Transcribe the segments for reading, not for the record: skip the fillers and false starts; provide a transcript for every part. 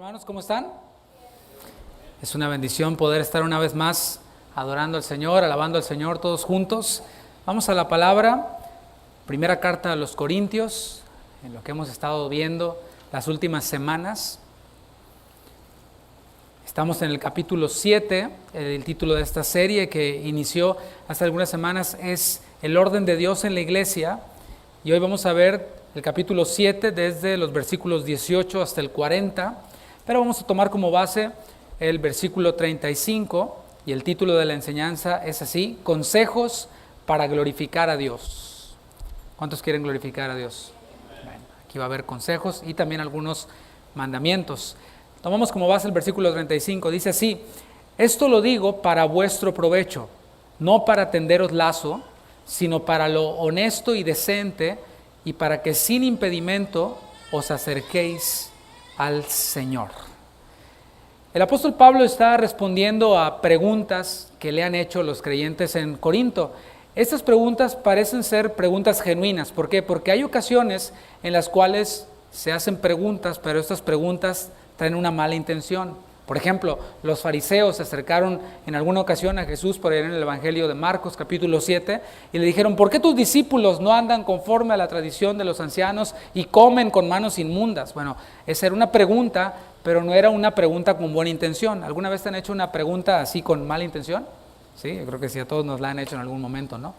Hermanos, ¿cómo están? Es una bendición poder estar una vez más adorando al Señor, alabando al Señor todos juntos. Vamos a la palabra, primera carta a los Corintios, en lo que hemos estado viendo las últimas semanas. Estamos en el capítulo 7, el título de esta serie que inició hace algunas semanas es El orden de Dios en la iglesia, y hoy vamos a ver el capítulo 7 desde los versículos 18 hasta el 40, pero vamos a tomar como base el versículo 35 y el título de la enseñanza es así: Consejos para glorificar a Dios. ¿Cuántos quieren glorificar a Dios? Bueno, aquí va a haber consejos y también algunos mandamientos. Tomamos como base el versículo 35, dice así: Esto lo digo para vuestro provecho, no para tenderos lazo, sino para lo honesto y decente, y para que sin impedimento os acerquéis al Señor. El apóstol Pablo está respondiendo a preguntas que le han hecho los creyentes en Corinto. Estas preguntas parecen ser preguntas genuinas. ¿Por qué? Porque hay ocasiones en las cuales se hacen preguntas, pero estas preguntas traen una mala intención. Por ejemplo, los fariseos se acercaron en alguna ocasión a Jesús por ahí en el Evangelio de Marcos, capítulo 7, y le dijeron: ¿por qué tus discípulos no andan conforme a la tradición de los ancianos y comen con manos inmundas? Bueno, esa era una pregunta, pero no era una pregunta con buena intención. ¿Alguna vez te han hecho una pregunta así con mala intención? Sí, yo creo que sí, a todos nos la han hecho en algún momento, ¿no?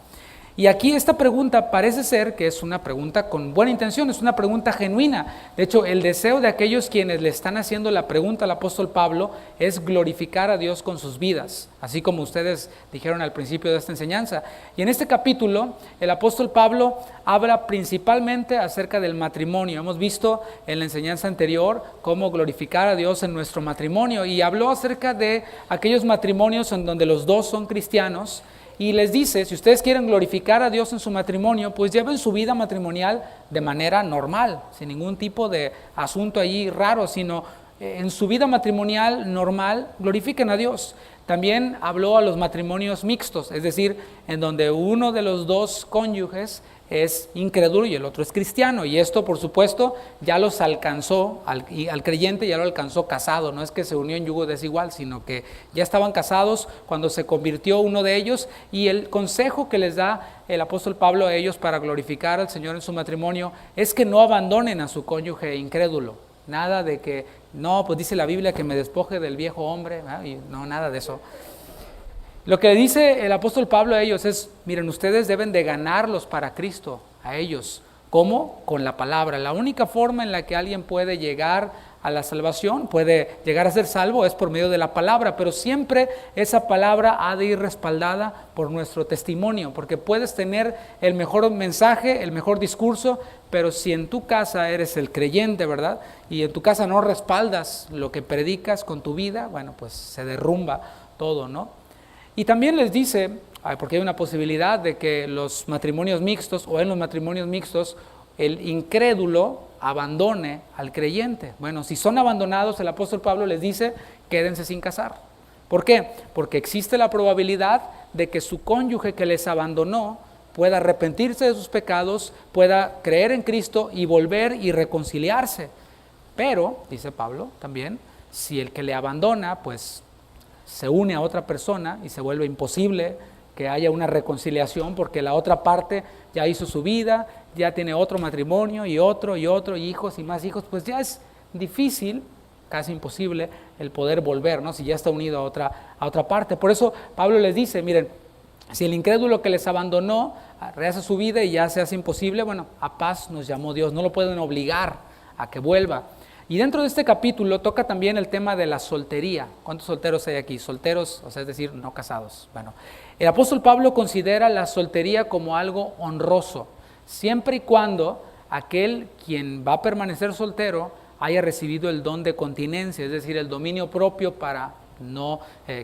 Y aquí esta pregunta parece ser que es una pregunta con buena intención, es una pregunta genuina. De hecho, el deseo de aquellos quienes le están haciendo la pregunta al apóstol Pablo es glorificar a Dios con sus vidas, así como ustedes dijeron al principio de esta enseñanza. Y en este capítulo, el apóstol Pablo habla principalmente acerca del matrimonio. Hemos visto en la enseñanza anterior cómo glorificar a Dios en nuestro matrimonio, y habló acerca de aquellos matrimonios en donde los dos son cristianos. Y les dice, si ustedes quieren glorificar a Dios en su matrimonio, pues lleven su vida matrimonial de manera normal, sin ningún tipo de asunto allí raro, sino en su vida matrimonial normal, glorifiquen a Dios. También habló a los matrimonios mixtos, es decir, en donde uno de los dos cónyuges es incrédulo y el otro es cristiano, y esto por supuesto ya los alcanzó, al creyente ya lo alcanzó casado. No es que se unió en yugo desigual, sino que ya estaban casados cuando se convirtió uno de ellos, y el consejo que les da el apóstol Pablo a ellos para glorificar al Señor en su matrimonio es que no abandonen a su cónyuge incrédulo. Nada de que, no, pues dice la Biblia que me despoje del viejo hombre, y no, nada de eso. Lo que dice el apóstol Pablo a ellos es: miren, ustedes deben de ganarlos para Cristo, a ellos. ¿Cómo? Con la palabra. La única forma en la que alguien puede llegar a la salvación, puede llegar a ser salvo, es por medio de la palabra, pero siempre esa palabra ha de ir respaldada por nuestro testimonio, porque puedes tener el mejor mensaje, el mejor discurso, pero si en tu casa eres el creyente, ¿verdad? Y en tu casa no respaldas lo que predicas con tu vida, bueno, pues se derrumba todo, ¿no? Y también les dice, porque hay una posibilidad de que los matrimonios mixtos, o en los matrimonios mixtos, el incrédulo abandone al creyente. Bueno, si son abandonados, el apóstol Pablo les dice: quédense sin casar. ¿Por qué? Porque existe la probabilidad de que su cónyuge que les abandonó pueda arrepentirse de sus pecados, pueda creer en Cristo y volver y reconciliarse. Pero, dice Pablo también, si el que le abandona, pues se une a otra persona y se vuelve imposible que haya una reconciliación, porque la otra parte ya hizo su vida, ya tiene otro matrimonio y otro, y hijos y más hijos, pues ya es difícil, casi imposible, el poder volver, ¿no? Si ya está unido a otra parte. Por eso Pablo les dice: miren, si el incrédulo que les abandonó rehace su vida y ya se hace imposible, bueno, a paz nos llamó Dios, no lo pueden obligar a que vuelva. Y dentro de este capítulo toca también el tema de la soltería. ¿Cuántos solteros hay aquí? Solteros, o sea, es decir, no casados. Bueno, el apóstol Pablo considera la soltería como algo honroso, siempre y cuando aquel quien va a permanecer soltero haya recibido el don de continencia, es decir, el dominio propio para no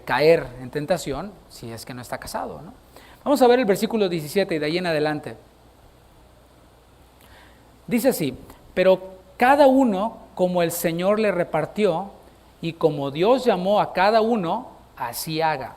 caer en tentación si es que no está casado, ¿no? Vamos a ver el versículo 17 y de ahí en adelante. Dice así: pero cada uno como el Señor le repartió, y como Dios llamó a cada uno, así haga.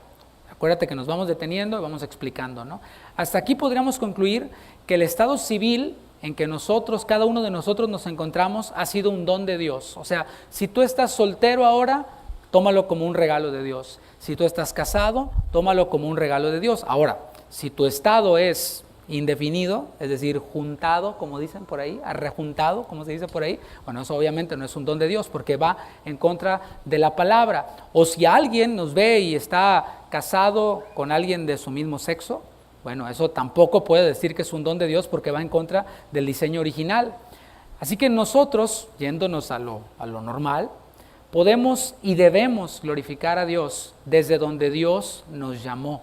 Acuérdate que nos vamos deteniendo y vamos explicando, ¿no? Hasta aquí podríamos concluir que el estado civil en que nosotros, cada uno de nosotros nos encontramos, ha sido un don de Dios. O sea, si tú estás soltero ahora, tómalo como un regalo de Dios. Si tú estás casado, tómalo como un regalo de Dios. Ahora, si tu estado es indefinido, es decir, juntado, como dicen por ahí, arrejuntado, como se dice por ahí, bueno, eso obviamente no es un don de Dios porque va en contra de la palabra. O si alguien nos ve y está casado con alguien de su mismo sexo, bueno, eso tampoco puede decir que es un don de Dios porque va en contra del diseño original. Así que nosotros, yéndonos a lo normal, podemos y debemos glorificar a Dios desde donde Dios nos llamó.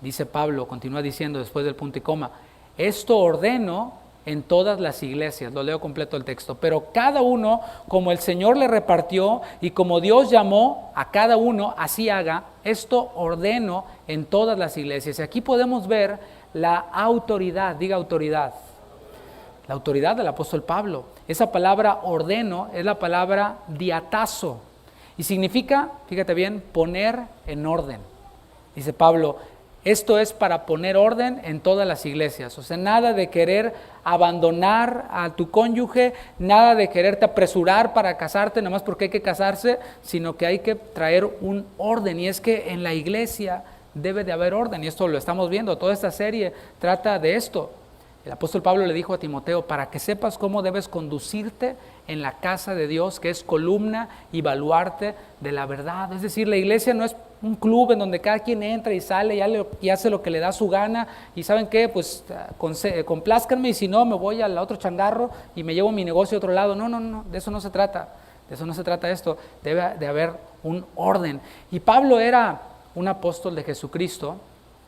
Dice Pablo, continúa diciendo después del punto y coma, esto ordeno en todas las iglesias, lo leo completo el texto, pero cada uno como el Señor le repartió y como Dios llamó a cada uno, así haga, esto ordeno en todas las iglesias. Y aquí podemos ver la autoridad, diga autoridad, la autoridad del apóstol Pablo. Esa palabra ordeno es la palabra diatazo y significa, fíjate bien, poner en orden. Dice Pablo, esto es para poner orden en todas las iglesias, o sea, nada de querer abandonar a tu cónyuge, nada de quererte apresurar para casarte, nada más porque hay que casarse, sino que hay que traer un orden, y es que en la iglesia debe de haber orden, y esto lo estamos viendo, toda esta serie trata de esto. El apóstol Pablo le dijo a Timoteo, para que sepas cómo debes conducirte en la casa de Dios, que es columna y baluarte de la verdad. Es decir, la iglesia no es un club en donde cada quien entra y sale y hace lo que le da su gana. Y ¿saben qué? Pues complázcanme y si no, me voy al otro changarro y me llevo mi negocio a otro lado. No, de eso no se trata. De eso no se trata esto. Debe de haber un orden. Y Pablo era un apóstol de Jesucristo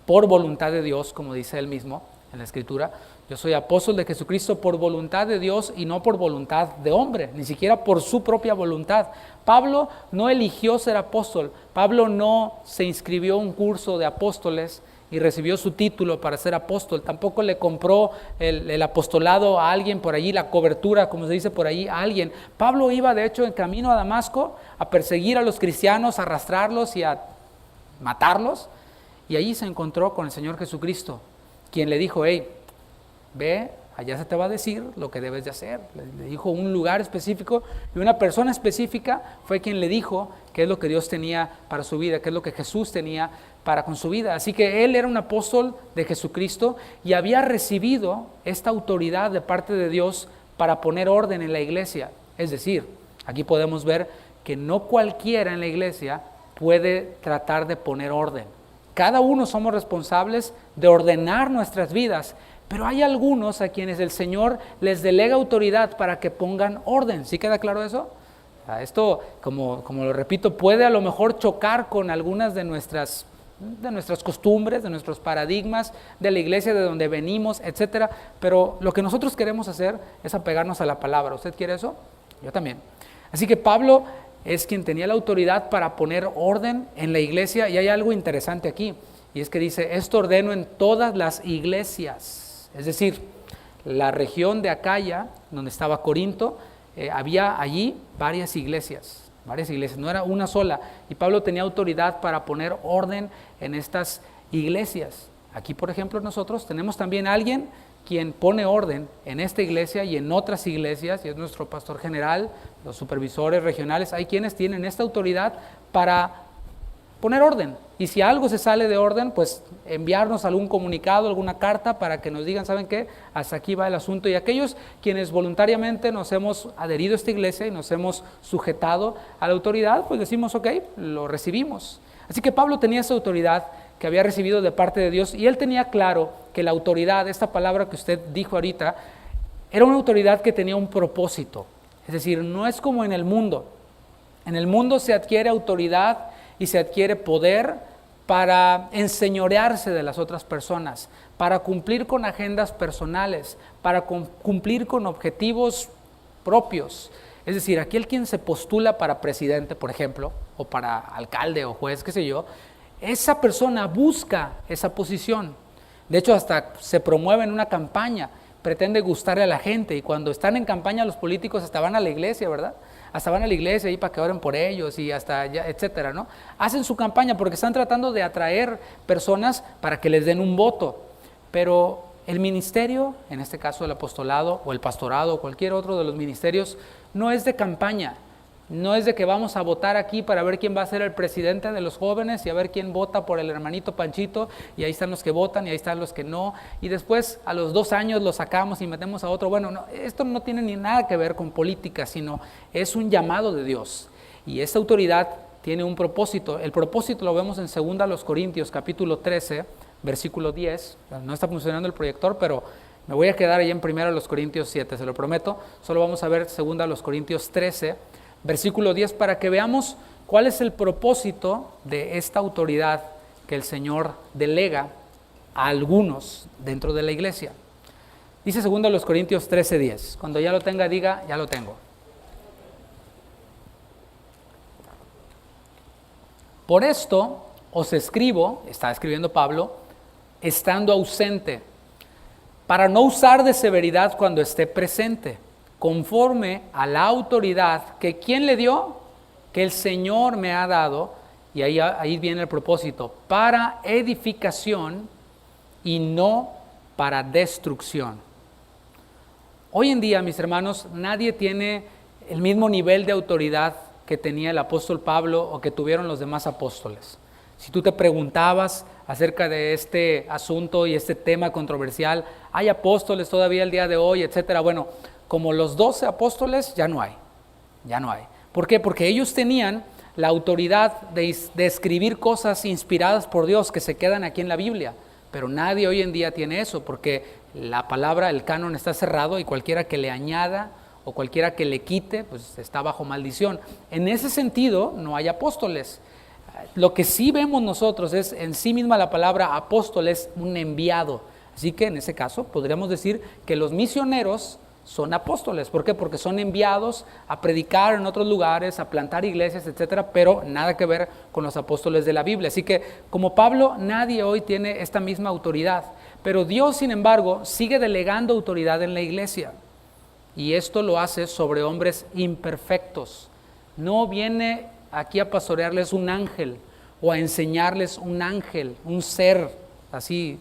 por voluntad de Dios, como dice él mismo en la Escritura. Yo soy apóstol de Jesucristo por voluntad de Dios y no por voluntad de hombre, ni siquiera por su propia voluntad. Pablo no eligió ser apóstol, Pablo no se inscribió a un curso de apóstoles y recibió su título para ser apóstol, tampoco le compró el apostolado a alguien por allí, la cobertura, como se dice por allí, a alguien. Pablo iba de hecho en camino a Damasco a perseguir a los cristianos, a arrastrarlos y a matarlos, y allí se encontró con el Señor Jesucristo, quien le dijo, hey, ve, allá se te va a decir lo que debes de hacer. Le dijo un lugar específico y una persona específica fue quien le dijo qué es lo que Dios tenía para su vida, qué es lo que Jesús tenía para con su vida. Así que él era un apóstol de Jesucristo y había recibido esta autoridad de parte de Dios para poner orden en la iglesia. Es decir, aquí podemos ver que no cualquiera en la iglesia puede tratar de poner orden. Cada uno somos responsables de ordenar nuestras vidas, pero hay algunos a quienes el Señor les delega autoridad para que pongan orden. ¿Sí queda claro eso? Esto, como lo repito, puede a lo mejor chocar con algunas de nuestras costumbres, de nuestros paradigmas, de la iglesia de donde venimos, etcétera. Pero lo que nosotros queremos hacer es apegarnos a la palabra. ¿Usted quiere eso? Yo también. Así que Pablo es quien tenía la autoridad para poner orden en la iglesia, y hay algo interesante aquí, y es que dice, esto ordeno en todas las iglesias. Es decir, la región de Acaya, donde estaba Corinto, había allí varias iglesias, no era una sola, y Pablo tenía autoridad para poner orden en estas iglesias. Aquí, por ejemplo, nosotros tenemos también a alguien quien pone orden en esta iglesia y en otras iglesias, y es nuestro pastor general, los supervisores regionales. Hay quienes tienen esta autoridad para poner orden, y si algo se sale de orden, pues enviarnos algún comunicado, alguna carta para que nos digan, ¿saben qué? Hasta aquí va el asunto. Y aquellos quienes voluntariamente nos hemos adherido a esta iglesia y nos hemos sujetado a la autoridad, pues decimos, ok, lo recibimos. Así que Pablo tenía esa autoridad que había recibido de parte de Dios, y él tenía claro que la autoridad, esta palabra que usted dijo ahorita, era una autoridad que tenía un propósito. Es decir, no es como en el mundo. En el mundo se adquiere autoridad y se adquiere poder para enseñorearse de las otras personas, para cumplir con agendas personales, para cumplir con objetivos propios. Es decir, aquel quien se postula para presidente, por ejemplo, o para alcalde o juez, qué sé yo, esa persona busca esa posición. De hecho, hasta se promueve en una campaña, pretende gustarle a la gente, y cuando están en campaña los políticos hasta van a la iglesia, ¿verdad? Hasta van a la iglesia ahí para que oren por ellos y hasta ya, etcétera, ¿no? Hacen su campaña porque están tratando de atraer personas para que les den un voto. Pero el ministerio, en este caso el apostolado o el pastorado o cualquier otro de los ministerios, no es de campaña. No es de que vamos a votar aquí para ver quién va a ser el presidente de los jóvenes y a ver quién vota por el hermanito Panchito, y ahí están los que votan y ahí están los que no, y después a los 2 años lo sacamos y metemos a otro. Bueno, no, esto no tiene ni nada que ver con política, sino es un llamado de Dios. Y esta autoridad tiene un propósito. El propósito lo vemos en 2 Corintios capítulo 13, versículo 10. No está funcionando el proyector, pero me voy a quedar ahí en 1 Corintios 7, se lo prometo. Solo vamos a ver 2 Corintios 13, versículo 10, para que veamos cuál es el propósito de esta autoridad que el Señor delega a algunos dentro de la iglesia. Dice 2 Corintios 13, 10. Cuando ya lo tenga, diga, ya lo tengo. Por esto os escribo, está escribiendo Pablo, estando ausente, para no usar de severidad cuando esté presente, conforme a la autoridad que ¿quién le dio? Que el Señor me ha dado, y ahí viene el propósito, para edificación y no para destrucción. Hoy en día, mis hermanos, nadie tiene el mismo nivel de autoridad que tenía el apóstol Pablo o que tuvieron los demás apóstoles. Si tú te preguntabas acerca de este asunto y este tema controversial, ¿hay apóstoles todavía el día de hoy, etcétera? Bueno, como los 12 apóstoles, ya no hay. ¿Por qué? Porque ellos tenían la autoridad de escribir cosas inspiradas por Dios que se quedan aquí en la Biblia, pero nadie hoy en día tiene eso, porque la palabra, el canon está cerrado y cualquiera que le añada o cualquiera que le quite, pues está bajo maldición. En ese sentido, no hay apóstoles. Lo que sí vemos nosotros es en sí misma la palabra apóstol es un enviado. Así que en ese caso podríamos decir que los misioneros son apóstoles. ¿Por qué? Porque son enviados a predicar en otros lugares, a plantar iglesias, etcétera, pero nada que ver con los apóstoles de la Biblia. Así que como Pablo, nadie hoy tiene esta misma autoridad. Pero Dios, sin embargo, sigue delegando autoridad en la iglesia. Y esto lo hace sobre hombres imperfectos. No viene aquí a pastorearles un ángel o a enseñarles un ángel, un ser así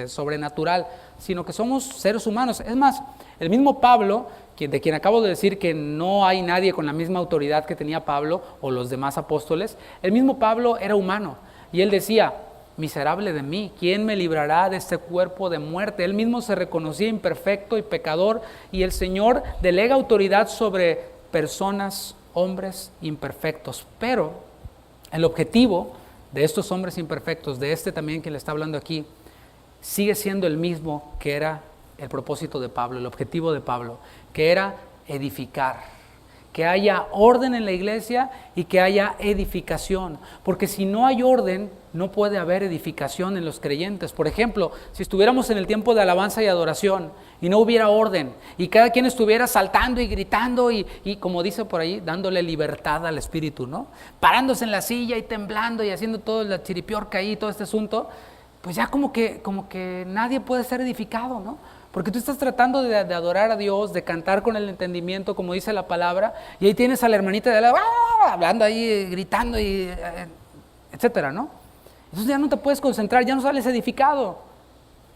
sobrenatural, sino que somos seres humanos. Es más, el mismo Pablo, de quien acabo de decir que no hay nadie con la misma autoridad que tenía Pablo o los demás apóstoles, el mismo Pablo era humano y él decía: miserable de mí, ¿quién me librará de este cuerpo de muerte? Él mismo se reconocía imperfecto y pecador, y el Señor delega autoridad sobre personas, hombres imperfectos. Pero el objetivo de estos hombres imperfectos, de también que le está hablando aquí, sigue siendo el mismo que era el propósito de Pablo, el objetivo de Pablo, que era edificar. Que haya orden en la iglesia y que haya edificación, porque si no hay orden, no puede haber edificación en los creyentes. Por ejemplo, si estuviéramos en el tiempo de alabanza y adoración y no hubiera orden y cada quien estuviera saltando y gritando y como dice por ahí, dándole libertad al espíritu, ¿no? Parándose en la silla y temblando y haciendo todo la chiripiorca ahí, todo este asunto, pues ya como que nadie puede ser edificado, ¿no? Porque tú estás tratando de adorar a Dios, de cantar con el entendimiento, como dice la palabra, y ahí tienes a la hermanita de la hablando ahí, gritando, y etcétera, ¿no? Entonces ya no te puedes concentrar, ya no sales edificado.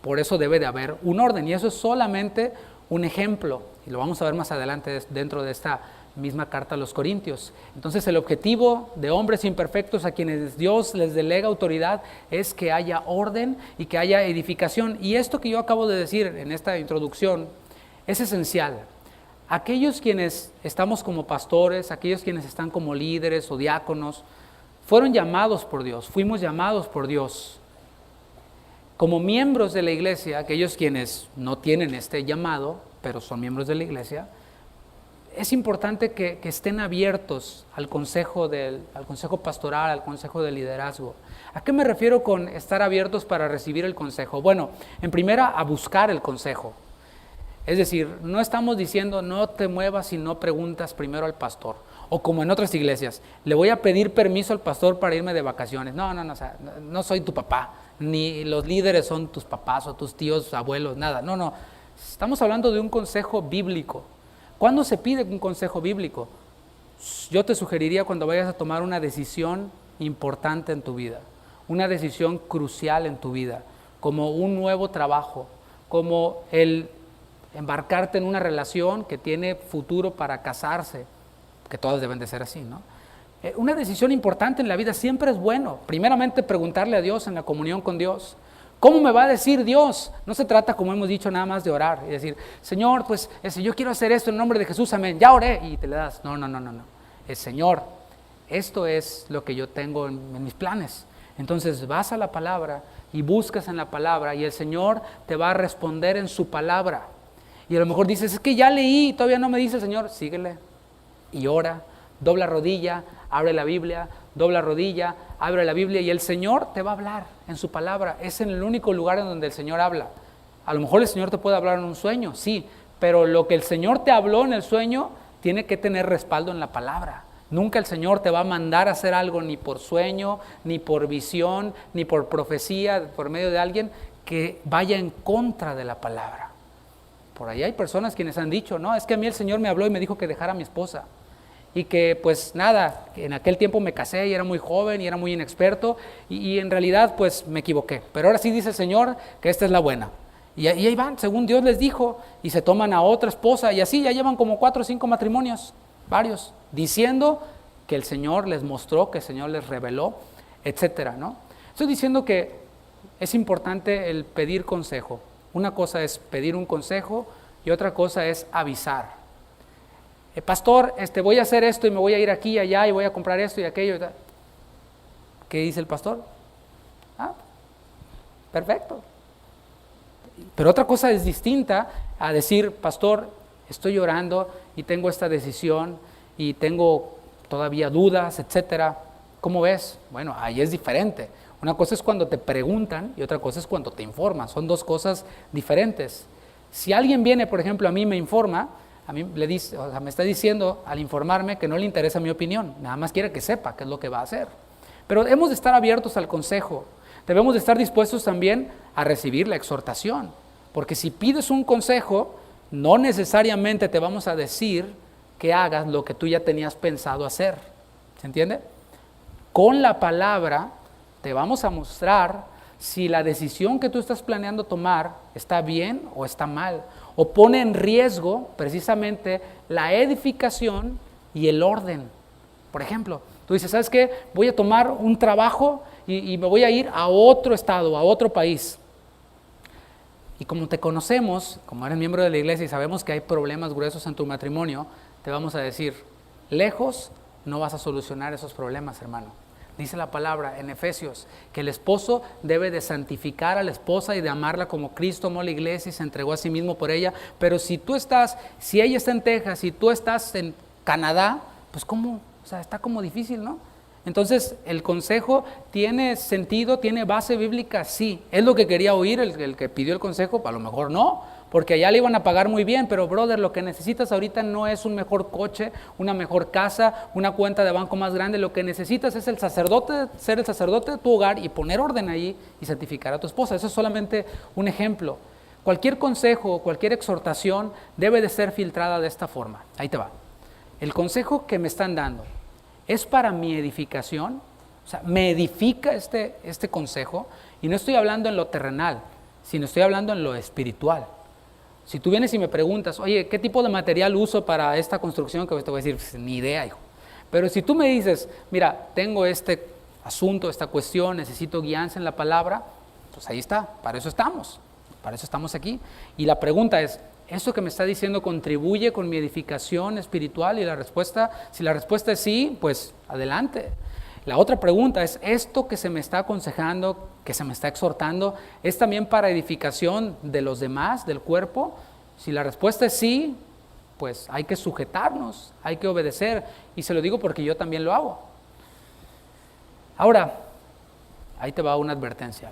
Por eso debe de haber un orden, y eso es solamente un ejemplo, y lo vamos a ver más adelante dentro de esta misma carta a los Corintios. Entonces el objetivo de hombres imperfectos a quienes Dios les delega autoridad es que haya orden y que haya edificación. Y esto que yo acabo de decir en esta introducción es esencial. Aquellos quienes estamos como pastores, aquellos quienes están como líderes o diáconos, fueron llamados por Dios, fuimos llamados por Dios. Como miembros de la iglesia, aquellos quienes no tienen este llamado, pero son miembros de la iglesia, es importante que estén abiertos al consejo pastoral, al consejo de liderazgo. ¿A qué me refiero con estar abiertos para recibir el consejo? Bueno, en primera, a buscar el consejo. Es decir, no estamos diciendo no te muevas si no preguntas primero al pastor. O como en otras iglesias, le voy a pedir permiso al pastor para irme de vacaciones. No, o sea, no soy tu papá, ni los líderes son tus papás o tus tíos, abuelos, nada. No, estamos hablando de un consejo bíblico. ¿Cuándo se pide un consejo bíblico? Yo te sugeriría cuando vayas a tomar una decisión importante en tu vida, una decisión crucial en tu vida, como un nuevo trabajo, como el embarcarte en una relación que tiene futuro para casarse, que todas deben de ser así, ¿no? Una decisión importante en la vida siempre es bueno. Primeramente preguntarle a Dios en la comunión con Dios. ¿Cómo me va a decir Dios? No se trata, como hemos dicho, nada más de orar y decir, Señor, pues yo quiero hacer esto en nombre de Jesús, amén, ya oré, y te le das. No. El Señor, esto es lo que yo tengo en mis planes. Entonces vas a la palabra y buscas en la palabra y el Señor te va a responder en su palabra. Y a lo mejor dices, es que ya leí y todavía no me dice el Señor. Síguele y ora, dobla rodilla, abre la Biblia, dobla rodilla, abre la Biblia y el Señor te va a hablar en su palabra. Es en el único lugar en donde el Señor habla. A lo mejor el Señor te puede hablar en un sueño, sí, pero lo que el Señor te habló en el sueño tiene que tener respaldo en la palabra. Nunca el Señor te va a mandar a hacer algo ni por sueño, ni por visión, ni por profecía, por medio de alguien que vaya en contra de la palabra. Por ahí hay personas quienes han dicho, no, es que a mí el Señor me habló y me dijo que dejara a mi esposa. Y que pues nada, en aquel tiempo me casé y era muy joven y era muy inexperto y en realidad pues me equivoqué. Pero ahora sí dice el Señor que esta es la buena. Y ahí van, según Dios les dijo, y se toman a otra esposa y así ya llevan como 4 o 5 matrimonios, varios, diciendo que el Señor les mostró, que el Señor les reveló, etcétera, ¿no? Estoy diciendo que es importante el pedir consejo. Una cosa es pedir un consejo y otra cosa es avisar. Pastor, voy a hacer esto y me voy a ir aquí y allá y voy a comprar esto y aquello. ¿Qué dice el pastor? Perfecto. Pero otra cosa es distinta a decir, pastor, estoy llorando y tengo esta decisión y tengo todavía dudas, etcétera. ¿Cómo ves? Bueno, ahí es diferente. Una cosa es cuando te preguntan y otra cosa es cuando te informan. Son dos cosas diferentes. Si alguien viene, por ejemplo, a mí me informa, a mí le dice, o sea, me está diciendo al informarme que no le interesa mi opinión, nada más quiere que sepa qué es lo que va a hacer. Pero hemos de estar abiertos al consejo, debemos de estar dispuestos también a recibir la exhortación, porque si pides un consejo, no necesariamente te vamos a decir que hagas lo que tú ya tenías pensado hacer, ¿se entiende? Con la palabra te vamos a mostrar si la decisión que tú estás planeando tomar está bien o está mal, o pone en riesgo precisamente la edificación y el orden. Por ejemplo, tú dices, ¿sabes qué? Voy a tomar un trabajo y me voy a ir a otro estado, a otro país. Y como te conocemos, como eres miembro de la iglesia y sabemos que hay problemas gruesos en tu matrimonio, te vamos a decir, lejos no vas a solucionar esos problemas, hermano. Dice la palabra en Efesios que el esposo debe de santificar a la esposa y de amarla como Cristo amó a la iglesia y se entregó a sí mismo por ella. Pero si ella está en Texas y tú estás en Canadá, pues ¿cómo? O sea, está como difícil, ¿no? Entonces, ¿el consejo tiene sentido, tiene base bíblica? Sí. ¿Es lo que quería oír el que pidió el consejo? A lo mejor no, porque allá le iban a pagar muy bien, pero brother, lo que necesitas ahorita no es un mejor coche, una mejor casa, una cuenta de banco más grande. Lo que necesitas es ser el sacerdote de tu hogar y poner orden ahí y santificar a tu esposa. Eso es solamente un ejemplo. Cualquier consejo, cualquier exhortación debe de ser filtrada de esta forma. Ahí te va. El consejo que me están dando es para mi edificación, o sea, me edifica este consejo, y no estoy hablando en lo terrenal, sino estoy hablando en lo espiritual. Si tú vienes y me preguntas, oye, ¿qué tipo de material uso para esta construcción? Que te voy a decir, pues, ni idea, hijo. Pero si tú me dices, mira, tengo este asunto, esta cuestión, necesito guianza en la palabra, pues ahí está, para eso estamos aquí. Y la pregunta es, ¿eso que me está diciendo contribuye con mi edificación espiritual? Y si la respuesta es sí, pues adelante. La otra pregunta es, ¿esto que se me está aconsejando, que se me está exhortando, es también para edificación de los demás, del cuerpo? Si la respuesta es sí, pues hay que sujetarnos, hay que obedecer. Y se lo digo porque yo también lo hago. Ahora, ahí te va una advertencia.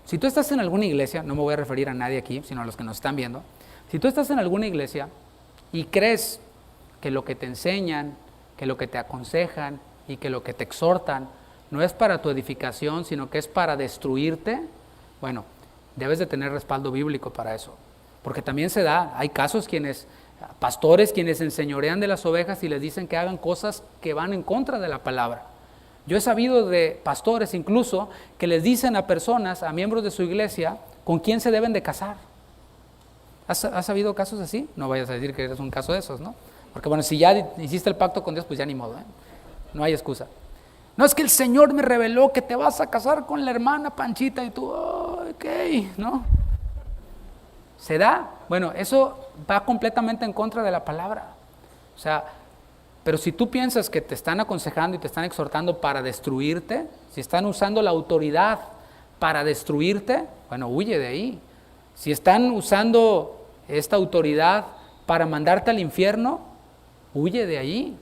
Si tú estás en alguna iglesia, no me voy a referir a nadie aquí, sino a los que nos están viendo. Si tú estás en alguna iglesia y crees que lo que te enseñan, que lo que te aconsejan y que lo que te exhortan no es para tu edificación, sino que es para destruirte, bueno, debes de tener respaldo bíblico para eso. Porque también hay casos pastores quienes enseñorean de las ovejas y les dicen que hagan cosas que van en contra de la palabra. Yo he sabido de pastores incluso que les dicen a personas, a miembros de su iglesia, con quién se deben de casar. ¿Has habido casos así? No vayas a decir que eres un caso de esos, ¿no? Porque bueno, si ya hiciste el pacto con Dios, pues ya ni modo, ¿eh? No hay excusa. No, es que el Señor me reveló que te vas a casar con la hermana Panchita y tú, oh, ok, ¿no? ¿Se da? Bueno, eso va completamente en contra de la palabra. O sea, pero si tú piensas que te están aconsejando y te están exhortando para destruirte, si están usando la autoridad para destruirte, bueno, huye de ahí. Si están usando esta autoridad para mandarte al infierno, huye de ahí.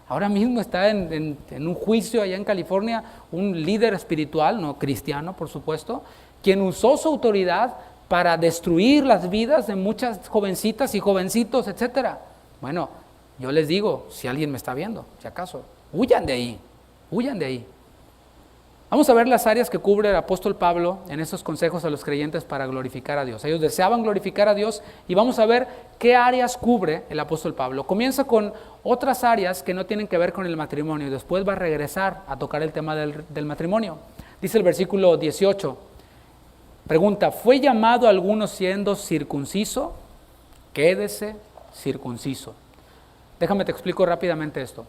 Ahora mismo está en un juicio allá en California un líder espiritual, no cristiano por supuesto, quien usó su autoridad para destruir las vidas de muchas jovencitas y jovencitos, etcétera. Bueno, yo les digo, si alguien me está viendo, si acaso, huyan de ahí, huyan de ahí. Vamos a ver las áreas que cubre el apóstol Pablo en estos consejos a los creyentes para glorificar a Dios. Ellos deseaban glorificar a Dios y vamos a ver qué áreas cubre el apóstol Pablo. Comienza con otras áreas que no tienen que ver con el matrimonio y después va a regresar a tocar el tema del matrimonio. Dice el versículo 18, pregunta, ¿fue llamado alguno siendo circunciso? Quédese circunciso. Déjame te explico rápidamente esto.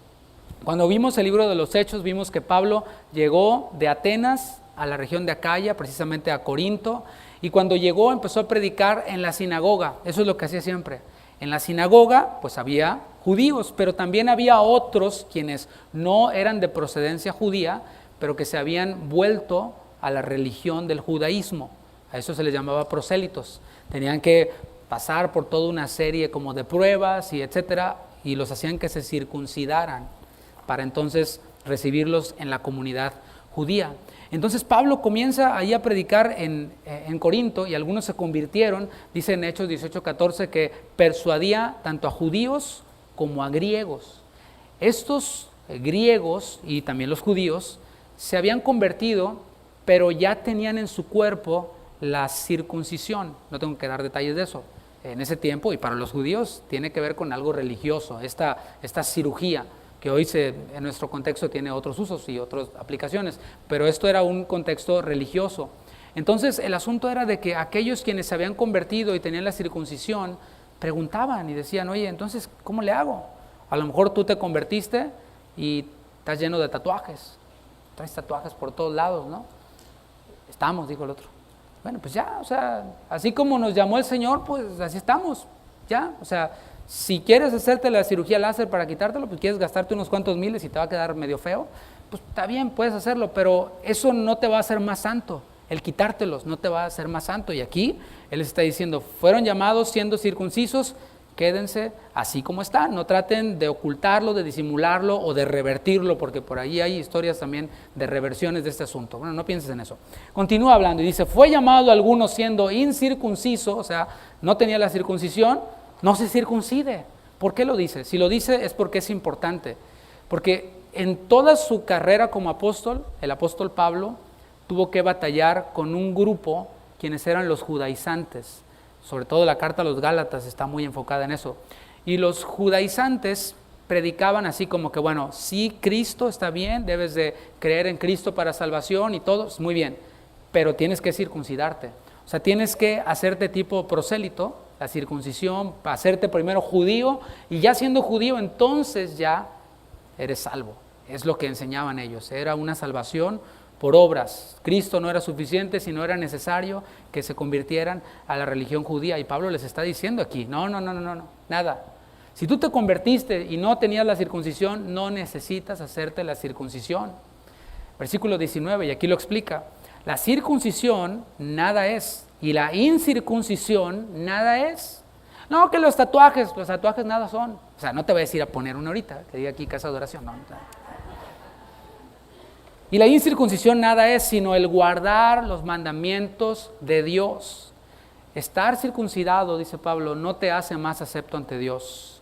Cuando vimos el libro de los Hechos, vimos que Pablo llegó de Atenas a la región de Acaya, precisamente a Corinto, y cuando llegó empezó a predicar en la sinagoga. Eso es lo que hacía siempre. En la sinagoga pues había judíos, pero también había otros quienes no eran de procedencia judía, pero que se habían vuelto a la religión del judaísmo. A eso se les llamaba prosélitos. Tenían que pasar por toda una serie como de pruebas y etcétera, y los hacían que se circuncidaran para entonces recibirlos en la comunidad judía. Entonces Pablo comienza ahí a predicar en Corinto y algunos se convirtieron, dice en Hechos 18:14 que persuadía tanto a judíos como a griegos. Estos griegos y también los judíos se habían convertido, pero ya tenían en su cuerpo la circuncisión. No tengo que dar detalles de eso. En ese tiempo, y para los judíos, tiene que ver con algo religioso, esta cirugía, que hoy en nuestro contexto tiene otros usos y otras aplicaciones, pero esto era un contexto religioso. Entonces el asunto era de que aquellos quienes se habían convertido y tenían la circuncisión, preguntaban y decían, oye, entonces, ¿cómo le hago? A lo mejor tú te convertiste y estás lleno de tatuajes, traes tatuajes por todos lados, ¿no? Estamos, dijo el otro. Bueno, pues ya, o sea, así como nos llamó el Señor, pues así estamos, ya, o sea, si quieres hacerte la cirugía láser para quitártelo, pues quieres gastarte unos cuantos miles y te va a quedar medio feo, pues está bien, puedes hacerlo, pero eso no te va a hacer más santo. El quitártelos no te va a hacer más santo. Y aquí Él está diciendo, fueron llamados siendo circuncisos, quédense así como están. No traten de ocultarlo, de disimularlo o de revertirlo, porque por ahí hay historias también de reversiones de este asunto. Bueno, no pienses en eso. Continúa hablando y dice, fue llamado alguno siendo incircunciso, o sea, no tenía la circuncisión, no se circuncide. ¿Por qué lo dice? Si lo dice es porque es importante. Porque en toda su carrera como apóstol, el apóstol Pablo tuvo que batallar con un grupo quienes eran los judaizantes. Sobre todo la carta a los Gálatas está muy enfocada en eso. Y los judaizantes predicaban así como que, bueno, sí, Cristo está bien, debes de creer en Cristo para salvación y todo, muy bien, pero tienes que circuncidarte. O sea, tienes que hacerte tipo prosélito, la circuncisión, hacerte primero judío, y ya siendo judío entonces ya eres salvo. Es lo que enseñaban ellos, era una salvación por obras. Cristo no era suficiente, sino era necesario que se convirtieran a la religión judía. Y Pablo les está diciendo aquí, no, nada. Si tú te convertiste y no tenías la circuncisión, no necesitas hacerte la circuncisión. Versículo 19, y aquí lo explica. La circuncisión nada es, y la incircuncisión nada es. No, que los tatuajes nada son. O sea, no te voy a decir a poner una ahorita, que diga aquí casa de oración, no. Y la incircuncisión nada es, sino el guardar los mandamientos de Dios. Estar circuncidado, dice Pablo, no te hace más acepto ante Dios.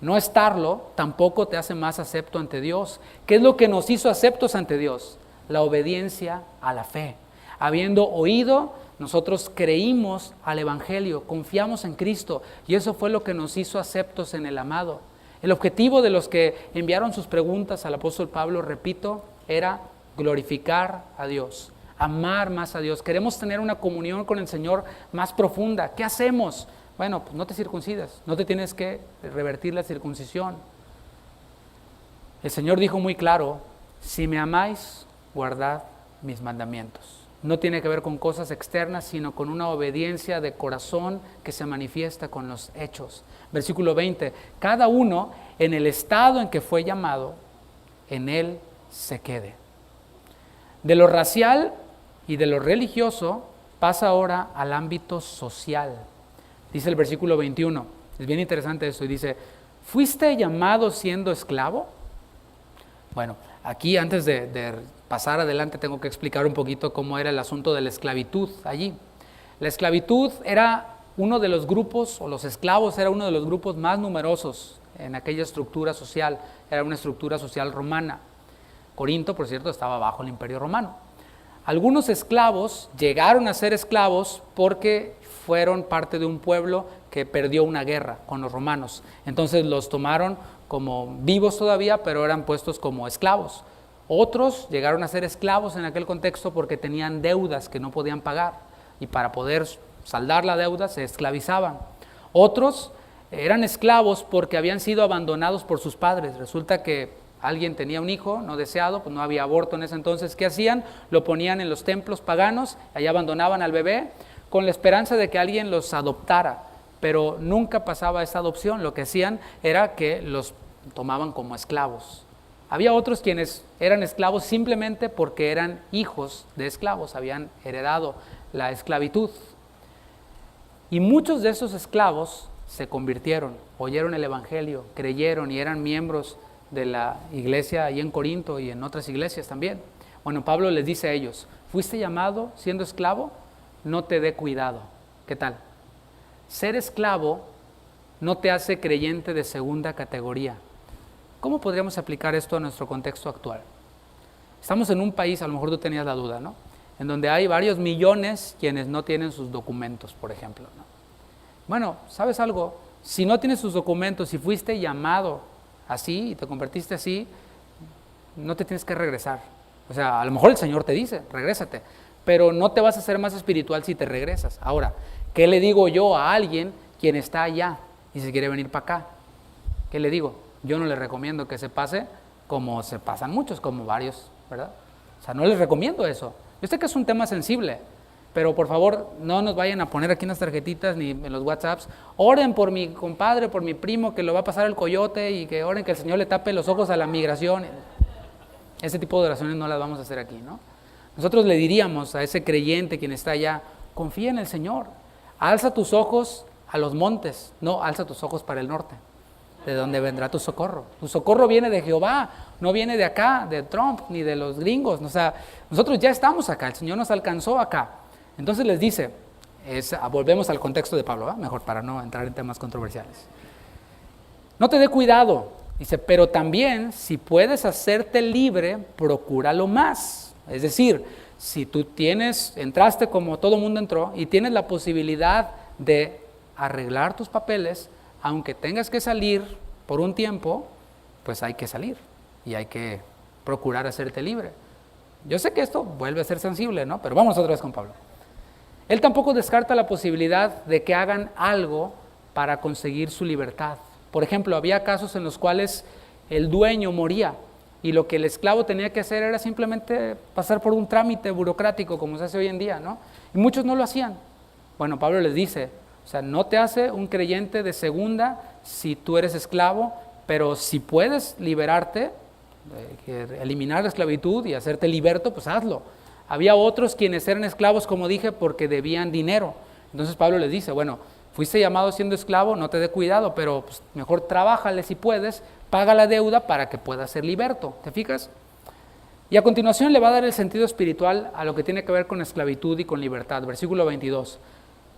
No estarlo tampoco te hace más acepto ante Dios. ¿Qué es lo que nos hizo aceptos ante Dios? La obediencia a la fe. Habiendo oído, nosotros creímos al Evangelio, confiamos en Cristo, y eso fue lo que nos hizo aceptos en el amado. El objetivo de los que enviaron sus preguntas al apóstol Pablo, repito, era glorificar a Dios, amar más a Dios. Queremos tener una comunión con el Señor más profunda. ¿Qué hacemos? Bueno, pues no te circuncidas, no te tienes que revertir la circuncisión. El Señor dijo muy claro, si me amáis, guardad mis mandamientos. No tiene que ver con cosas externas, sino con una obediencia de corazón que se manifiesta con los hechos. Versículo 20, cada uno en el estado en que fue llamado, en él se quede. De lo racial y de lo religioso pasa ahora al ámbito social. Dice el versículo 21, es bien interesante esto, y dice, ¿fuiste llamado siendo esclavo? Bueno, aquí antes de pasar adelante tengo que explicar un poquito cómo era el asunto de la esclavitud allí. La esclavitud era uno de los grupos, o los esclavos era uno de los grupos más numerosos en aquella estructura social, era una estructura social romana. Corinto, por cierto, estaba bajo el Imperio Romano. Algunos esclavos llegaron a ser esclavos porque fueron parte de un pueblo que perdió una guerra con los romanos. Entonces los tomaron como vivos todavía, pero eran puestos como esclavos. Otros llegaron a ser esclavos en aquel contexto porque tenían deudas que no podían pagar y para poder saldar la deuda se esclavizaban. Otros eran esclavos porque habían sido abandonados por sus padres. Resulta que alguien tenía un hijo no deseado, pues no había aborto en ese entonces. ¿Qué hacían? Lo ponían en los templos paganos, allá abandonaban al bebé con la esperanza de que alguien los adoptara, pero nunca pasaba esa adopción. Lo que hacían era que los tomaban como esclavos. Había otros quienes eran esclavos simplemente porque eran hijos de esclavos, habían heredado la esclavitud. Y muchos de esos esclavos se convirtieron, oyeron el evangelio, creyeron y eran miembros de la iglesia ahí en Corinto y en otras iglesias también. Bueno, Pablo les dice a ellos, ¿fuiste llamado siendo esclavo? No te dé cuidado. ¿Qué tal? Ser esclavo no te hace creyente de segunda categoría. ¿Cómo podríamos aplicar esto a nuestro contexto actual? Estamos en un país, a lo mejor tú tenías la duda, ¿no? En donde hay varios millones quienes no tienen sus documentos, por ejemplo, ¿no? Bueno, ¿sabes algo? Si no tienes sus documentos, si fuiste llamado así y te convertiste así, no te tienes que regresar. O sea, a lo mejor el Señor te dice, regrésate, pero no te vas a hacer más espiritual si te regresas. Ahora, ¿qué le digo yo a alguien quien está allá y se quiere venir para acá? ¿Qué le digo? Yo no le recomiendo que se pase como se pasan muchos, como varios, ¿verdad? O sea, no les recomiendo eso. Yo sé que es un tema sensible, pero por favor no nos vayan a poner aquí en las tarjetitas ni en los WhatsApps. Oren por mi compadre, por mi primo que lo va a pasar el coyote y que oren que el Señor le tape los ojos a la migración. Ese tipo de oraciones no las vamos a hacer aquí, ¿no? Nosotros le diríamos a ese creyente quien está allá, confía en el Señor. Alza tus ojos a los montes, no alza tus ojos para el norte, de donde vendrá tu socorro. Tu socorro viene de Jehová, no viene de acá, de Trump, ni de los gringos. O sea, nosotros ya estamos acá, el Señor nos alcanzó acá. Entonces les dice, volvemos al contexto de Pablo, ¿eh? Mejor para no entrar en temas controversiales. No te dé cuidado, dice, pero también si puedes hacerte libre, procúralo más. Es decir, si tú entraste como todo mundo entró y tienes la posibilidad de arreglar tus papeles, aunque tengas que salir por un tiempo, pues hay que salir y hay que procurar hacerte libre. Yo sé que esto vuelve a ser sensible, ¿no? Pero vamos otra vez con Pablo. Él tampoco descarta la posibilidad de que hagan algo para conseguir su libertad. Por ejemplo, había casos en los cuales el dueño moría y lo que el esclavo tenía que hacer era simplemente pasar por un trámite burocrático como se hace hoy en día, ¿no? Y muchos no lo hacían. Bueno, Pablo les dice, o sea, no te hace un creyente de segunda si tú eres esclavo, pero si puedes liberarte, eliminar la esclavitud y hacerte liberto, pues hazlo. Había otros quienes eran esclavos, como dije, porque debían dinero. Entonces Pablo les dice, bueno, fuiste llamado siendo esclavo, no te dé cuidado, pero pues, mejor trabájale si puedes, paga la deuda para que puedas ser liberto. ¿Te fijas? Y a continuación le va a dar el sentido espiritual a lo que tiene que ver con esclavitud y con libertad. Versículo 22.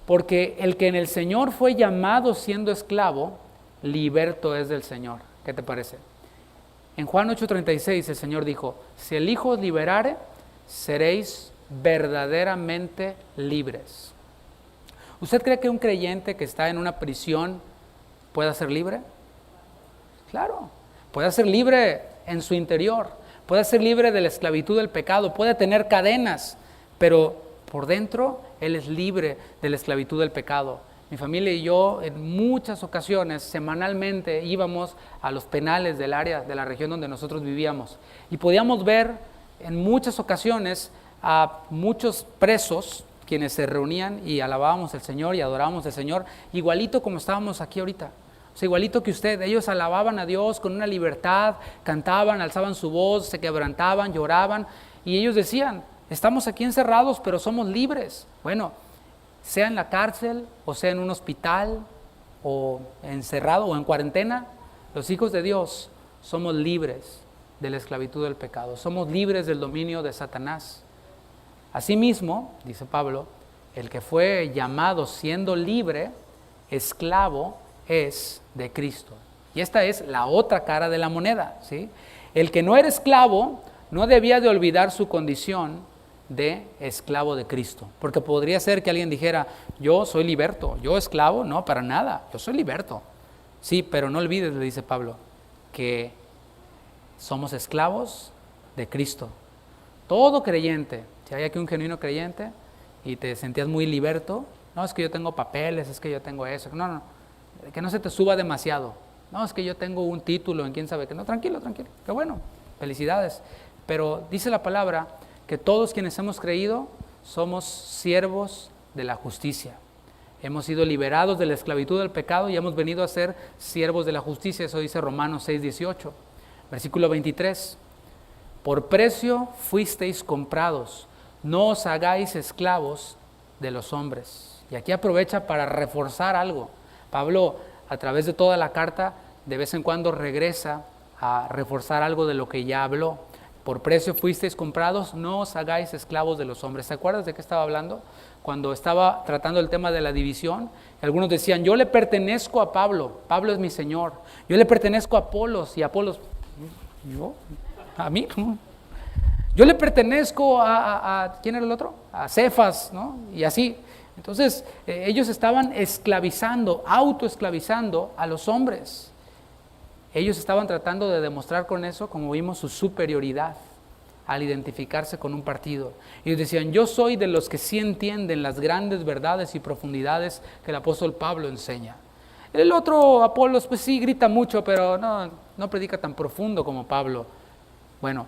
Porque el que en el Señor fue llamado siendo esclavo, liberto es del Señor. ¿Qué te parece? En Juan 8:36 el Señor dijo, si el Hijo os liberare, seréis verdaderamente libres. ¿Usted cree que un creyente que está en una prisión pueda ser libre? Claro, puede ser libre en su interior, puede ser libre de la esclavitud del pecado, puede tener cadenas, pero por dentro él es libre de la esclavitud del pecado. Mi familia y yo en muchas ocasiones, semanalmente, íbamos a los penales del área, de la región donde nosotros vivíamos. Y podíamos ver en muchas ocasiones a muchos presos quienes se reunían y alabábamos al Señor y adorábamos al Señor, igualito como estábamos aquí ahorita. O sea, igualito que usted, ellos alababan a Dios con una libertad, cantaban, alzaban su voz, se quebrantaban, lloraban, y ellos decían, estamos aquí encerrados, pero somos libres. Bueno, sea en la cárcel, o sea en un hospital, o encerrado, o en cuarentena, los hijos de Dios somos libres de la esclavitud del pecado, somos libres del dominio de Satanás. Asimismo, dice Pablo, el que fue llamado siendo libre, esclavo, es de Cristo. Y esta es la otra cara de la moneda, ¿sí? El que no era esclavo no debía de olvidar su condición de esclavo de Cristo, porque podría ser que alguien dijera, yo soy liberto, yo esclavo, no, para nada, yo soy liberto. Sí, pero no olvides, le dice Pablo, que somos esclavos de Cristo. Todo creyente, si hay aquí un genuino creyente y te sentías muy liberto, no, es que yo tengo papeles, es que yo tengo eso, no, que no se te suba demasiado, no, es que yo tengo un título en quién sabe qué, no, tranquilo, qué bueno, felicidades, pero dice la palabra que todos quienes hemos creído somos siervos de la justicia. Hemos sido liberados de la esclavitud del pecado y hemos venido a ser siervos de la justicia, eso dice Romanos 6:18, versículo 23. Por precio fuisteis comprados, no os hagáis esclavos de los hombres. Y aquí aprovecha para reforzar algo. Pablo, a través de toda la carta, de vez en cuando regresa a reforzar algo de lo que ya habló. Por precio fuisteis comprados, no os hagáis esclavos de los hombres. ¿Te acuerdas de qué estaba hablando? Cuando estaba tratando el tema de la división, algunos decían, yo le pertenezco a Pablo, Pablo es mi Señor. Yo le pertenezco a Apolos, y Apolos, ¿yo? ¿A mí? Yo le pertenezco a ¿quién era el otro? A Cefas, ¿no? Y así. Entonces, ellos estaban esclavizando, autoesclavizando a los hombres. Ellos estaban tratando de demostrar con eso, como vimos, su superioridad al identificarse con un partido. Ellos decían, yo soy de los que sí entienden las grandes verdades y profundidades que el apóstol Pablo enseña. El otro, Apolos, pues sí, grita mucho, pero no predica tan profundo como Pablo. Bueno,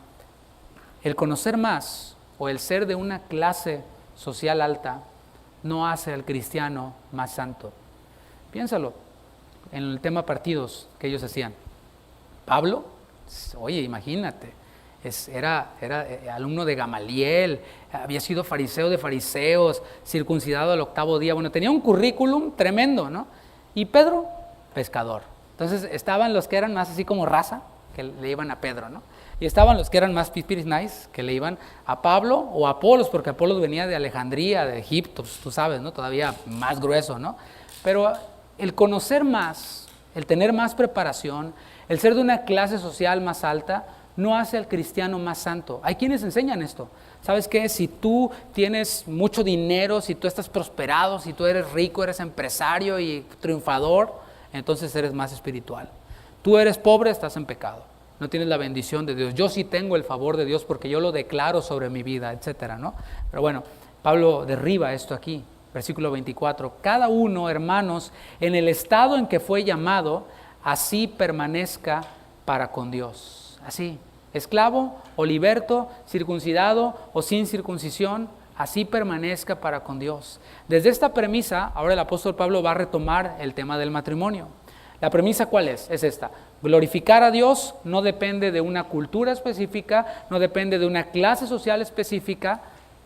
el conocer más o el ser de una clase social alta no hace al cristiano más santo. Piénsalo en el tema partidos que ellos hacían. Pablo, oye, imagínate, era alumno de Gamaliel, había sido fariseo de fariseos, circuncidado al 8º día. Bueno, tenía un currículum tremendo, ¿no? Y Pedro, pescador. Entonces estaban los que eran más así como raza, que le iban a Pedro, ¿no? Y estaban los que eran más pispiris nice, que le iban a Pablo o a Apolos, porque Apolos venía de Alejandría, de Egipto, pues, tú sabes, ¿no? Todavía más grueso, ¿no? Pero el conocer más, el tener más preparación, el ser de una clase social más alta, no hace al cristiano más santo. Hay quienes enseñan esto. ¿Sabes qué? Si tú tienes mucho dinero, si tú estás prosperado, si tú eres rico, eres empresario y triunfador, entonces eres más espiritual. Tú eres pobre, estás en pecado. No tienes la bendición de Dios. Yo sí tengo el favor de Dios porque yo lo declaro sobre mi vida, etcétera, ¿no? Pero bueno, Pablo derriba esto aquí, versículo 24. Cada uno, hermanos, en el estado en que fue llamado, así permanezca para con Dios. Así, esclavo o liberto, circuncidado o sin circuncisión, así permanezca para con Dios. Desde esta premisa, ahora el apóstol Pablo va a retomar el tema del matrimonio. La premisa, ¿cuál es? Es esta. Glorificar a Dios no depende de una cultura específica, no depende de una clase social específica,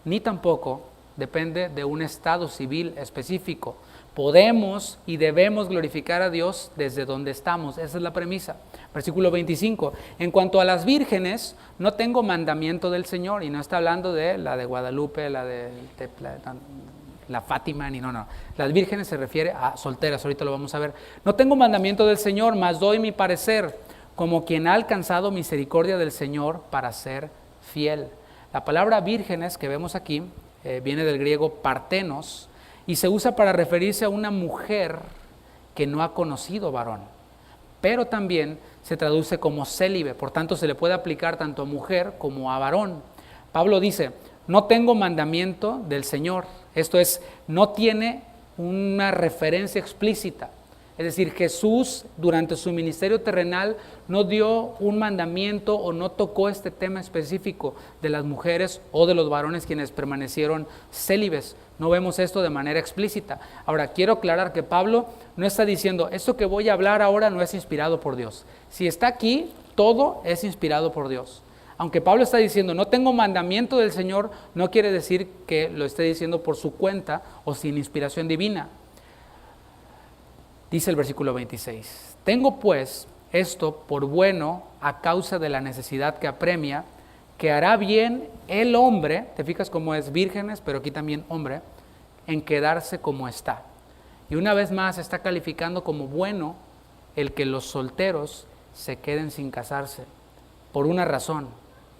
ni tampoco depende de un estado civil específico. Podemos y debemos glorificar a Dios desde donde estamos. Esa es la premisa. Versículo 25. En cuanto a las vírgenes, no tengo mandamiento del Señor. Y no está hablando de la de Guadalupe, la Fátima, ni no. Las vírgenes se refiere a solteras, ahorita lo vamos a ver. No tengo mandamiento del Señor, mas doy mi parecer, como quien ha alcanzado misericordia del Señor para ser fiel. La palabra vírgenes que vemos aquí viene del griego partenos y se usa para referirse a una mujer que no ha conocido varón, pero también se traduce como célibe, por tanto se le puede aplicar tanto a mujer como a varón. Pablo dice, no tengo mandamiento del Señor, esto es, no tiene una referencia explícita. Es decir, Jesús durante su ministerio terrenal no dio un mandamiento o no tocó este tema específico de las mujeres o de los varones quienes permanecieron célibes. No vemos esto de manera explícita. Ahora, quiero aclarar que Pablo no está diciendo, esto que voy a hablar ahora no es inspirado por Dios. Si está aquí, todo es inspirado por Dios. Aunque Pablo está diciendo, no tengo mandamiento del Señor, no quiere decir que lo esté diciendo por su cuenta o sin inspiración divina. Dice el versículo 26, tengo pues esto por bueno a causa de la necesidad que apremia, que hará bien el hombre, te fijas cómo es vírgenes, pero aquí también hombre, en quedarse como está. Y una vez más está calificando como bueno el que los solteros se queden sin casarse, por una razón,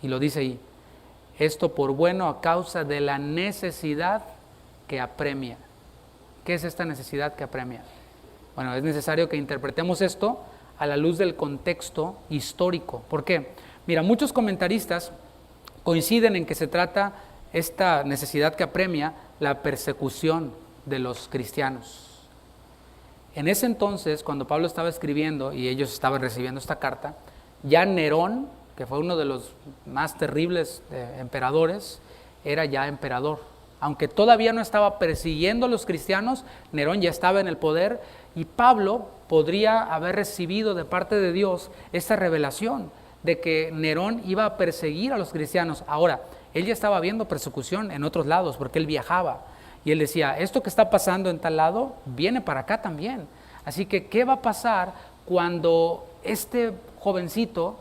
y lo dice ahí, esto por bueno a causa de la necesidad que apremia. ¿Qué es esta necesidad que apremia? Bueno, es necesario que interpretemos esto a la luz del contexto histórico. ¿Por qué? Mira, muchos comentaristas coinciden en que se trata esta necesidad que apremia la persecución de los cristianos. En ese entonces, cuando Pablo estaba escribiendo y ellos estaban recibiendo esta carta, ya Nerón, que fue uno de los más terribles emperadores, era ya emperador. Aunque todavía no estaba persiguiendo a los cristianos, Nerón ya estaba en el poder y Pablo podría haber recibido de parte de Dios esta revelación de que Nerón iba a perseguir a los cristianos. Ahora, él ya estaba viendo persecución en otros lados porque él viajaba y él decía, esto que está pasando en tal lado viene para acá también. Así que, ¿qué va a pasar cuando este jovencito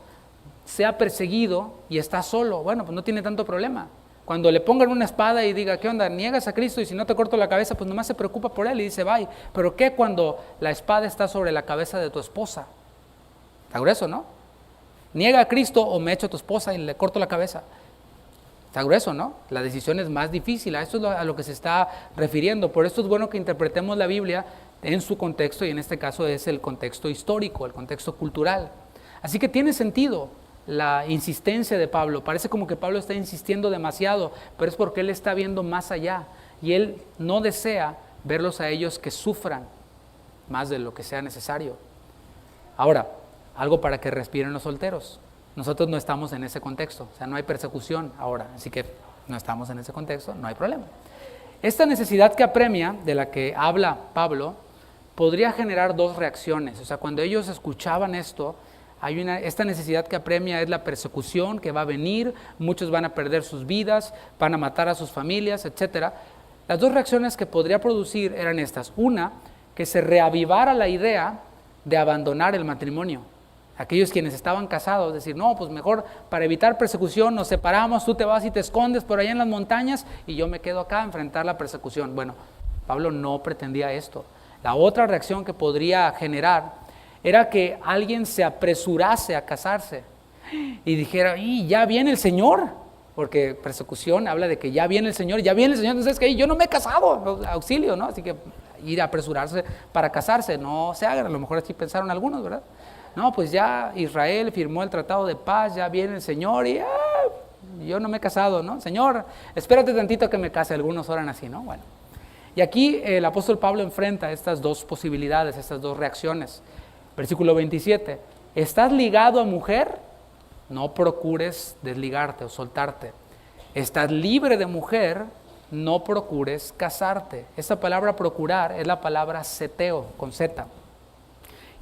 sea perseguido y está solo? Bueno, pues no tiene tanto problema. Cuando le pongan una espada y diga, ¿qué onda? ¿Niegas a Cristo y si no te corto la cabeza? Pues nomás se preocupa por él y dice, bye. Pero ¿qué cuando la espada está sobre la cabeza de tu esposa? Está grueso, ¿no? Niega a Cristo o me echo a tu esposa y le corto la cabeza. Está grueso, ¿no? La decisión es más difícil. A esto es a lo que se está refiriendo. Por esto es bueno que interpretemos la Biblia en su contexto y en este caso es el contexto histórico, el contexto cultural. Así que tiene sentido la insistencia de Pablo. Parece como que Pablo está insistiendo demasiado, pero es porque él está viendo más allá y él no desea verlos a ellos que sufran más de lo que sea necesario. Ahora, algo para que respiren los solteros. Nosotros no estamos en ese contexto, o sea, no hay persecución ahora, así que no estamos en ese contexto, no hay problema. Esta necesidad que apremia, de la que habla Pablo, podría generar dos reacciones. O sea, cuando ellos escuchaban esto, esta necesidad que apremia es la persecución que va a venir, muchos van a perder sus vidas, van a matar a sus familias, etc. Las dos reacciones que podría producir eran estas. Una, que se reavivara la idea de abandonar el matrimonio. Aquellos quienes estaban casados, decir, no, pues mejor para evitar persecución nos separamos, tú te vas y te escondes por allá en las montañas y yo me quedo acá a enfrentar la persecución. Bueno, Pablo no pretendía esto. La otra reacción que podría generar era que alguien se apresurase a casarse y dijera, ¡y ya viene el Señor! Porque persecución habla de que ya viene el Señor, entonces es que yo no me he casado, auxilio, ¿no? Así que ir a apresurarse para casarse, no se hagan, a lo mejor así pensaron algunos, ¿verdad? No, pues ya Israel firmó el tratado de paz, ya viene el Señor y yo no me he casado, ¿no? Señor, espérate tantito que me case, algunos oran así, ¿no? Bueno, y aquí el apóstol Pablo enfrenta estas dos posibilidades, estas dos reacciones. Versículo 27, ¿estás ligado a mujer? No procures desligarte o soltarte. ¿Estás libre de mujer? No procures casarte. Esta palabra procurar es la palabra seteo, con Z.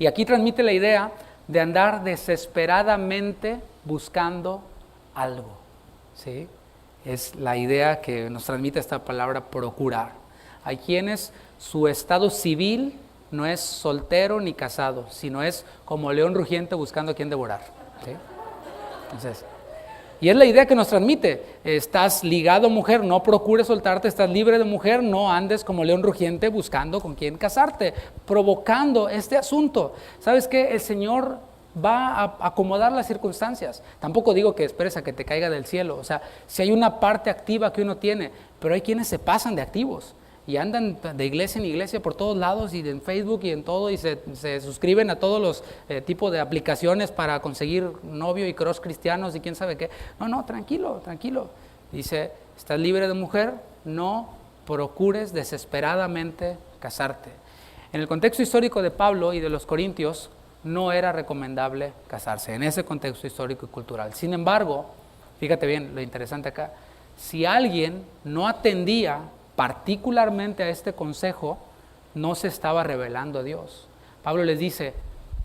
Y aquí transmite la idea de andar desesperadamente buscando algo, ¿sí? Es la idea que nos transmite esta palabra procurar. Hay quienes su estado civil no es soltero ni casado, sino es como león rugiente buscando a quien devorar, ¿sí? Entonces, y es la idea que nos transmite, estás ligado a mujer, no procures soltarte, estás libre de mujer, no andes como león rugiente buscando con quién casarte, provocando este asunto. ¿Sabes qué? El Señor va a acomodar las circunstancias. Tampoco digo que esperes a que te caiga del cielo, o sea, si hay una parte activa que uno tiene, pero hay quienes se pasan de activos y andan de iglesia en iglesia por todos lados y en Facebook y en todo y se suscriben a todos los tipos de aplicaciones para conseguir novio y cross cristianos y quién sabe qué. No, tranquilo. Dice, estás libre de mujer, no procures desesperadamente casarte. En el contexto histórico de Pablo y de los corintios, no era recomendable casarse, en ese contexto histórico y cultural. Sin embargo, fíjate bien lo interesante acá, si alguien no atendía particularmente a este consejo, no se estaba revelando a Dios. Pablo les dice,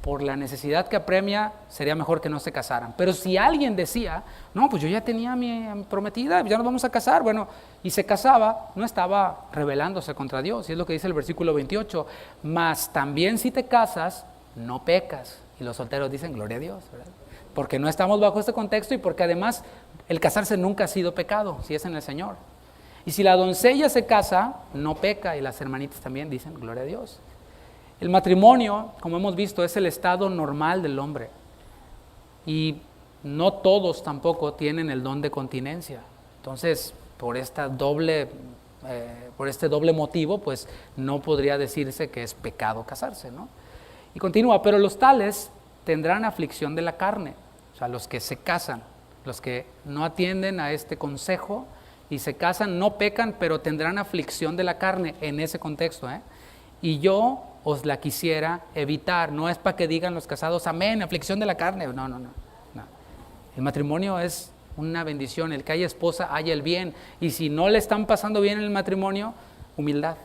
por la necesidad que apremia, sería mejor que no se casaran. Pero si alguien decía, no, pues yo ya tenía a mi prometida, ya nos vamos a casar, bueno, y se casaba, no estaba rebelándose contra Dios. Y es lo que dice el versículo 28, mas también si te casas, no pecas. Y los solteros dicen, gloria a Dios, ¿verdad? Porque no estamos bajo este contexto y porque además el casarse nunca ha sido pecado, si es en el Señor. Y si la doncella se casa, no peca, y las hermanitas también dicen, gloria a Dios. El matrimonio, como hemos visto, es el estado normal del hombre. Y no todos tampoco tienen el don de continencia. Entonces, por este doble motivo, pues no podría decirse que es pecado casarse, ¿no? Y continúa, pero los tales tendrán aflicción de la carne. O sea, los que se casan, los que no atienden a este consejo y se casan, no pecan, pero tendrán aflicción de la carne en ese contexto, ¿eh? Y yo os la quisiera evitar. No es para que digan los casados, amén, aflicción de la carne. No. El matrimonio es una bendición. El que haya esposa, haya el bien. Y si no le están pasando bien en el matrimonio, humildad.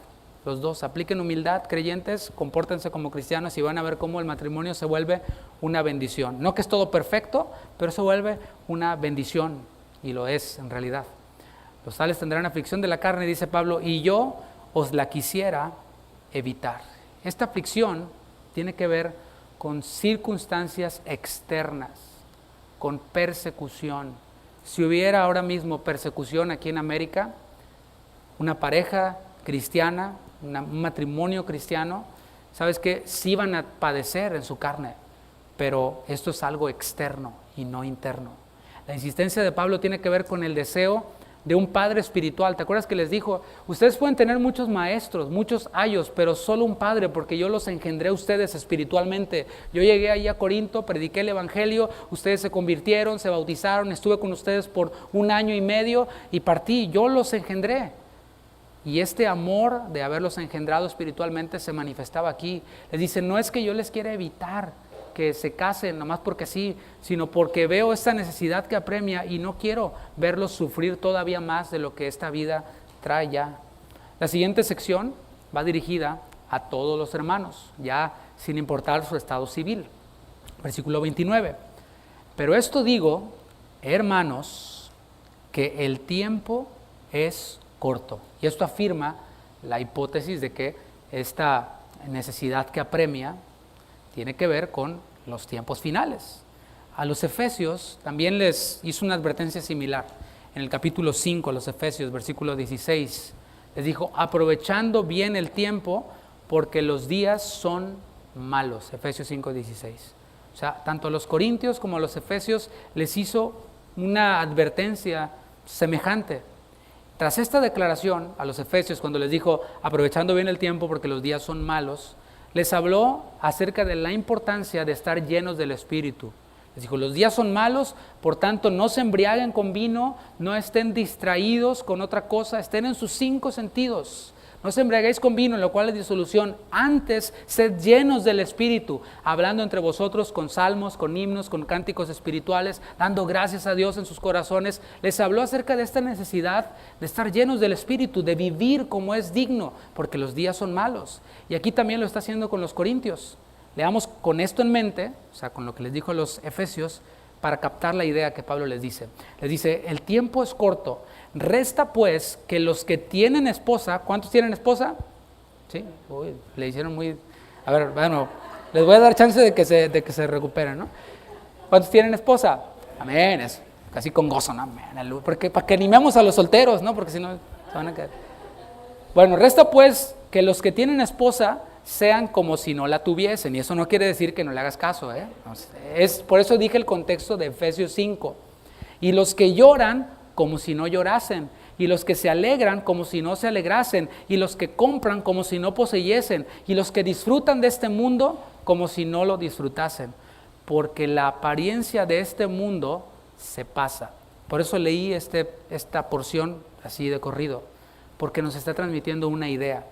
Los dos, apliquen humildad, creyentes, compórtense como cristianos y van a ver cómo el matrimonio se vuelve una bendición. No que es todo perfecto, pero se vuelve una bendición. Y lo es en realidad. Los tales tendrán aflicción de la carne, dice Pablo, y yo os la quisiera evitar. Esta aflicción tiene que ver con circunstancias externas, con persecución. Si hubiera ahora mismo persecución aquí en América, una pareja cristiana, un matrimonio cristiano, ¿sabes qué? Sí van a padecer en su carne, pero esto es algo externo y no interno. La insistencia de Pablo tiene que ver con el deseo de un padre espiritual. ¿Te acuerdas que les dijo? Ustedes pueden tener muchos maestros, muchos ayos, pero solo un padre, porque yo los engendré a ustedes espiritualmente. Yo llegué ahí a Corinto, prediqué el evangelio, ustedes se convirtieron, se bautizaron, estuve con ustedes por 1 año y medio y partí, yo los engendré. Y este amor de haberlos engendrado espiritualmente se manifestaba aquí. Les dice, no es que yo les quiera evitar que se casen, nomás porque sí, sino porque veo esta necesidad que apremia y no quiero verlos sufrir todavía más de lo que esta vida trae ya. La siguiente sección va dirigida a todos los hermanos, ya sin importar su estado civil. Versículo 29. Pero esto digo, hermanos, que el tiempo es corto. Y esto afirma la hipótesis de que esta necesidad que apremia tiene que ver con los tiempos finales. A los Efesios también les hizo una advertencia similar. En el capítulo 5, a los Efesios, versículo 16, les dijo, aprovechando bien el tiempo, porque los días son malos. Efesios 5, 16. O sea, tanto a los corintios como a los efesios les hizo una advertencia semejante. Tras esta declaración, a los efesios, cuando les dijo, aprovechando bien el tiempo, porque los días son malos, les habló acerca de la importancia de estar llenos del Espíritu. Les dijo, los días son malos, por tanto no se embriaguen con vino, no estén distraídos con otra cosa, estén en sus 5 sentidos. No se embriaguéis con vino, en lo cual es disolución. Antes, sed llenos del Espíritu, hablando entre vosotros con salmos, con himnos, con cánticos espirituales, dando gracias a Dios en sus corazones. Les habló acerca de esta necesidad de estar llenos del Espíritu, de vivir como es digno, porque los días son malos. Y aquí también lo está haciendo con los corintios. Leamos con esto en mente, o sea, con lo que les dijo a los efesios, para captar la idea que Pablo les dice. Les dice, el tiempo es corto. Resta pues que los que tienen esposa, ¿cuántos tienen esposa? Sí, uy, le hicieron muy... A ver, bueno, les voy a dar chance de que se recuperen, ¿no? ¿Cuántos tienen esposa? Amén, es casi con gozo, ¿no? Amén, porque para que animemos a los solteros, ¿no? Porque si no, se van a caer. Bueno, resta pues que los que tienen esposa sean como si no la tuviesen, y eso no quiere decir que no le hagas caso, ¿eh? Es, por eso dije el contexto de Efesios 5. Y los que lloran, como si no llorasen, y los que se alegran como si no se alegrasen, y los que compran como si no poseyesen, y los que disfrutan de este mundo como si no lo disfrutasen, porque la apariencia de este mundo se pasa. Por eso leí esta porción así de corrido, porque nos está transmitiendo una idea,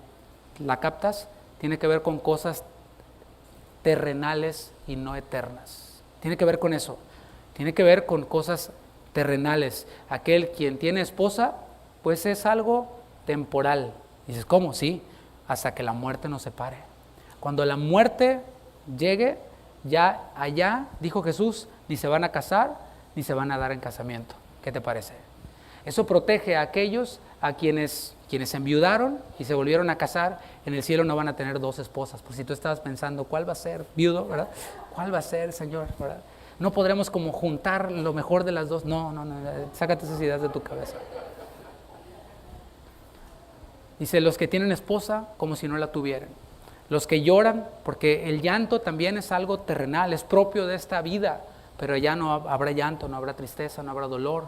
¿La captas? Tiene que ver con cosas terrenales y no eternas. Tiene que ver con eso. Tiene que ver con cosas terrenales. Aquel quien tiene esposa, pues es algo temporal. Dices, ¿cómo? Sí, hasta que la muerte nos separe. Cuando la muerte llegue, ya allá, dijo Jesús, ni se van a casar, ni se van a dar en casamiento. ¿Qué te parece? Eso protege a aquellos a quienes enviudaron y se volvieron a casar. En el cielo no van a tener dos esposas. Pues si tú estabas pensando, ¿cuál va a ser viudo, verdad? ¿Cuál va a ser, Señor, verdad? No podremos como juntar lo mejor de las dos. No, sácate esas ideas de tu cabeza. Dice, los que tienen esposa como si no la tuvieran. Los que lloran, porque el llanto también es algo terrenal, es propio de esta vida, pero ya no habrá llanto, no habrá tristeza, no habrá dolor.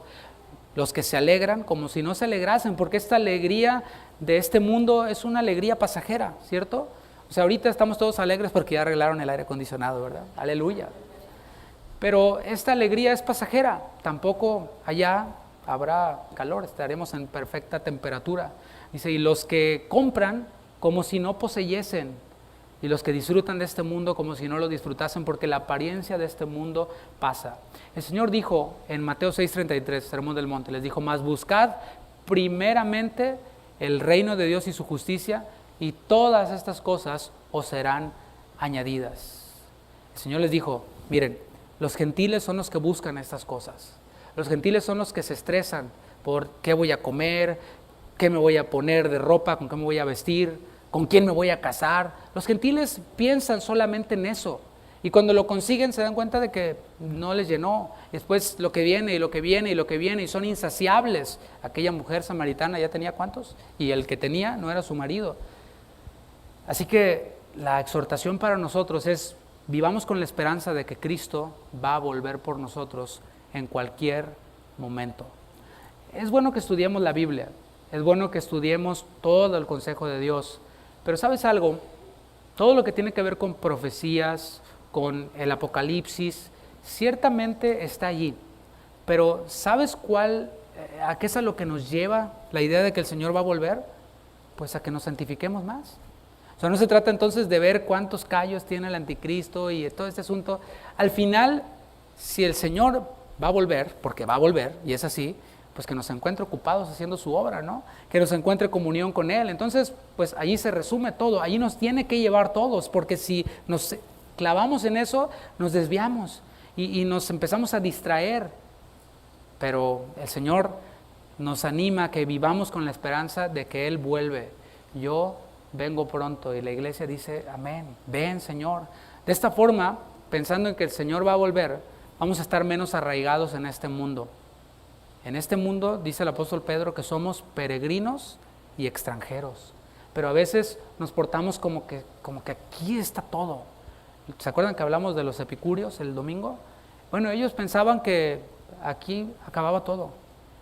Los que se alegran como si no se alegrasen, porque esta alegría de este mundo es una alegría pasajera, ¿cierto? O sea, ahorita estamos todos alegres porque ya arreglaron el aire acondicionado, ¿verdad? Aleluya. Pero esta alegría es pasajera, tampoco allá habrá calor, estaremos en perfecta temperatura. Dice, y los que compran como si no poseyesen, y los que disfrutan de este mundo como si no lo disfrutasen, porque la apariencia de este mundo pasa. El Señor dijo en Mateo 6:33, Sermón del Monte, les dijo, mas buscad primeramente el reino de Dios y su justicia, y todas estas cosas os serán añadidas. El Señor les dijo, miren, los gentiles son los que buscan estas cosas. Los gentiles son los que se estresan por qué voy a comer, qué me voy a poner de ropa, con qué me voy a vestir, con quién me voy a casar. Los gentiles piensan solamente en eso. Y cuando lo consiguen se dan cuenta de que no les llenó. Después lo que viene y lo que viene y lo que viene y son insaciables. Aquella mujer samaritana ya tenía ¿cuántos? Y el que tenía no era su marido. Así que la exhortación para nosotros es vivamos con la esperanza de que Cristo va a volver por nosotros en cualquier momento. Es bueno que estudiemos la Biblia, es bueno que estudiemos todo el consejo de Dios, pero ¿sabes algo? Todo lo que tiene que ver con profecías, con el Apocalipsis, ciertamente está allí, pero ¿sabes a qué es a lo que nos lleva la idea de que el Señor va a volver? Pues a que nos santifiquemos más. O sea, no se trata entonces de ver cuántos callos tiene el anticristo y todo este asunto. Al final, si el Señor va a volver, porque va a volver, y es así, pues que nos encuentre ocupados haciendo su obra, ¿no? Que nos encuentre comunión con Él. Entonces, pues allí se resume todo, allí nos tiene que llevar todos, porque si nos clavamos en eso, nos desviamos y nos empezamos a distraer. Pero el Señor nos anima a que vivamos con la esperanza de que Él vuelve. Yo vengo pronto, y la iglesia dice, amén, ven Señor. De esta forma, pensando en que el Señor va a volver, vamos a estar menos arraigados en este mundo. En este mundo, dice el apóstol Pedro, que somos peregrinos y extranjeros. Pero a veces nos portamos como que aquí está todo. ¿Se acuerdan que hablamos de los epicúreos el domingo? Bueno, ellos pensaban que aquí acababa todo.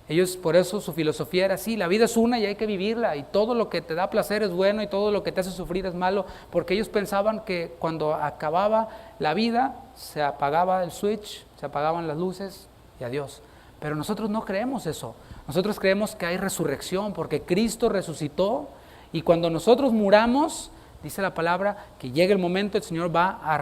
Ellos, por eso su filosofía era así, la vida es una y hay que vivirla, y todo lo que te da placer es bueno y todo lo que te hace sufrir es malo, porque ellos pensaban que cuando acababa la vida se apagaba el switch, se apagaban las luces y adiós. Pero nosotros no creemos eso. Nosotros creemos que hay resurrección porque Cristo resucitó, y cuando nosotros muramos, dice la palabra, que llega el momento, el Señor va a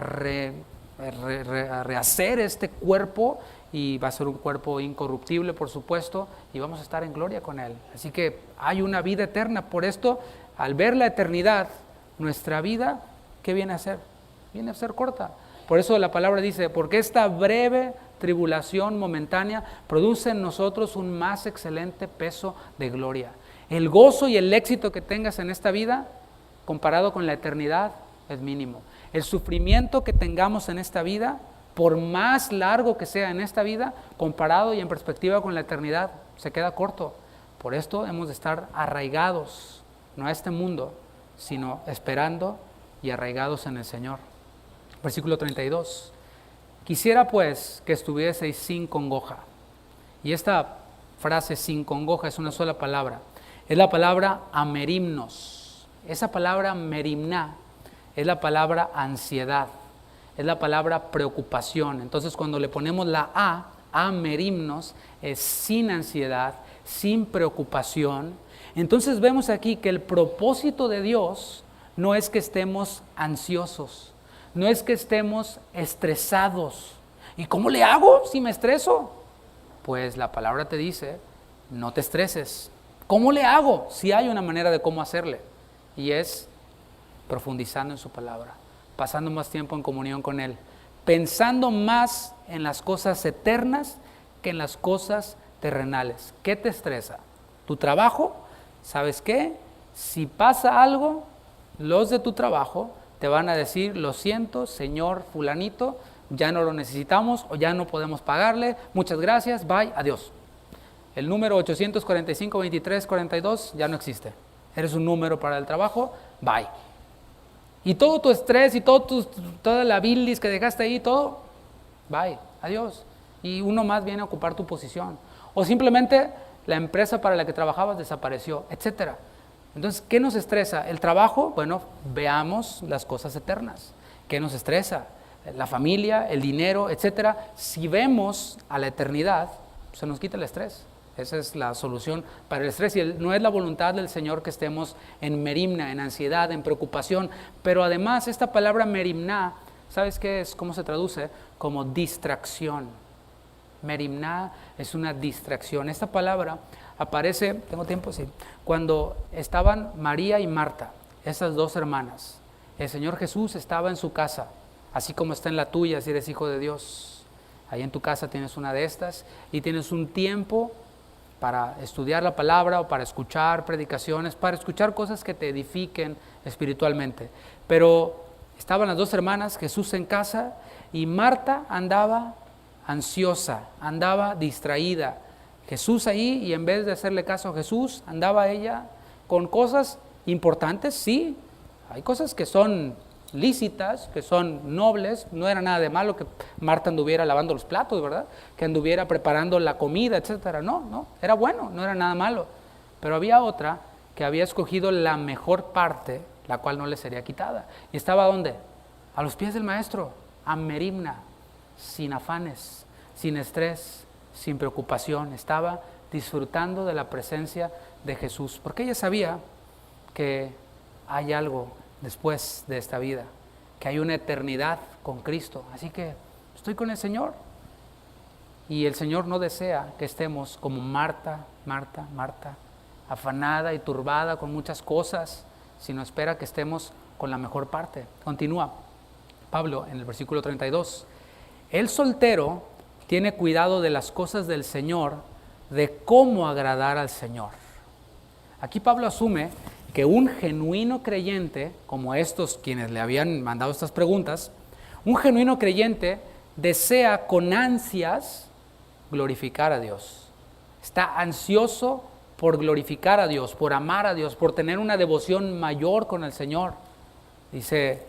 rehacer este cuerpo, y va a ser un cuerpo incorruptible, por supuesto, y vamos a estar en gloria con Él. Así que hay una vida eterna. Por esto, al ver la eternidad, nuestra vida, ¿qué viene a ser? Viene a ser corta. Por eso la palabra dice, porque esta breve tribulación momentánea produce en nosotros un más excelente peso de gloria. El gozo y el éxito que tengas en esta vida, comparado con la eternidad, es mínimo. El sufrimiento que tengamos en esta vida, por más largo que sea en esta vida, comparado y en perspectiva con la eternidad, se queda corto. Por esto hemos de estar arraigados, no a este mundo, sino esperando y arraigados en el Señor. Versículo 32. Quisiera pues que estuvieseis sin congoja. Y esta frase sin congoja es una sola palabra. Es la palabra amerimnos. Esa palabra merimná es la palabra ansiedad. Es la palabra preocupación. Entonces cuando le ponemos la amerimnos, es sin ansiedad, sin preocupación. Entonces vemos aquí que el propósito de Dios no es que estemos ansiosos, no es que estemos estresados. ¿Y cómo le hago si me estreso? Pues la palabra te dice, no te estreses. ¿Cómo le hago? Sí hay una manera de cómo hacerle, y es profundizando en su palabra, pasando más tiempo en comunión con Él, pensando más en las cosas eternas que en las cosas terrenales. ¿Qué te estresa? ¿Tu trabajo? ¿Sabes qué? Si pasa algo, los de tu trabajo te van a decir, lo siento, señor fulanito, ya no lo necesitamos o ya no podemos pagarle, muchas gracias, bye, adiós. El número 845-23-42 ya no existe. Eres un número para el trabajo, bye. Y todo tu estrés y toda la bilis que dejaste ahí, todo, bye, adiós. Y uno más viene a ocupar tu posición. O simplemente la empresa para la que trabajabas desapareció, etcétera. Entonces, ¿qué nos estresa? ¿El trabajo? Bueno, veamos las cosas eternas. ¿Qué nos estresa? La familia, el dinero, etcétera. Si vemos a la eternidad, se nos quita el estrés. Esa es la solución para el estrés. Y no es la voluntad del Señor que estemos en merimna, en ansiedad, en preocupación. Pero además, esta palabra merimna, ¿sabes qué es? ¿Cómo se traduce? Como distracción. Merimna es una distracción. Esta palabra aparece, ¿tengo tiempo? Sí. Cuando estaban María y Marta, esas dos hermanas. El Señor Jesús estaba en su casa, así como está en la tuya si eres hijo de Dios. Ahí en tu casa tienes una de estas y tienes un tiempo para estudiar la palabra o para escuchar predicaciones, para escuchar cosas que te edifiquen espiritualmente. Pero estaban las dos hermanas, Jesús en casa, y Marta andaba ansiosa, andaba distraída. Jesús ahí, y en vez de hacerle caso a Jesús, andaba ella con cosas importantes, sí. Hay cosas que son lícitas, que son nobles, no era nada de malo que Marta anduviera lavando los platos, ¿verdad? Que anduviera preparando la comida, etcétera. No, era bueno, no era nada malo. Pero había otra que había escogido la mejor parte, la cual no le sería quitada. ¿Y estaba dónde? A los pies del maestro, a merimna, sin afanes, sin estrés, sin preocupación. Estaba disfrutando de la presencia de Jesús, porque ella sabía que hay algo después de esta vida, que hay una eternidad con Cristo. Así que estoy con el Señor. Y el Señor no desea que estemos como Marta, afanada y turbada con muchas cosas, sino espera que estemos con la mejor parte. Continúa Pablo en el versículo 32. El soltero tiene cuidado de las cosas del Señor, de cómo agradar al Señor. Aquí Pablo asume que un genuino creyente, como estos quienes le habían mandado estas preguntas, un genuino creyente desea con ansias glorificar a Dios. Está ansioso por glorificar a Dios, por amar a Dios, por tener una devoción mayor con el Señor. Dice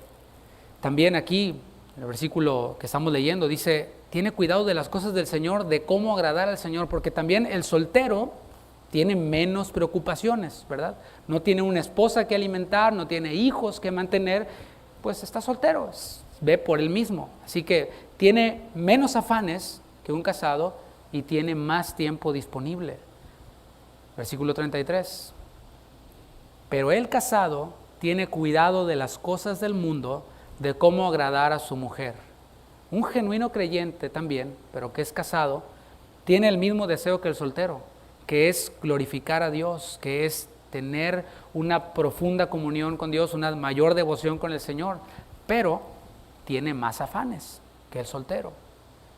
también aquí, en el versículo que estamos leyendo, dice, tiene cuidado de las cosas del Señor, de cómo agradar al Señor, porque también el soltero tiene menos preocupaciones, ¿verdad? No tiene una esposa que alimentar, no tiene hijos que mantener, pues está soltero, ve por él mismo. Así que tiene menos afanes que un casado y tiene más tiempo disponible. Versículo 33. Pero el casado tiene cuidado de las cosas del mundo, de cómo agradar a su mujer. Un genuino creyente también, pero que es casado, tiene el mismo deseo que el soltero, que es glorificar a Dios, que es tener una profunda comunión con Dios, una mayor devoción con el Señor, pero tiene más afanes que el soltero,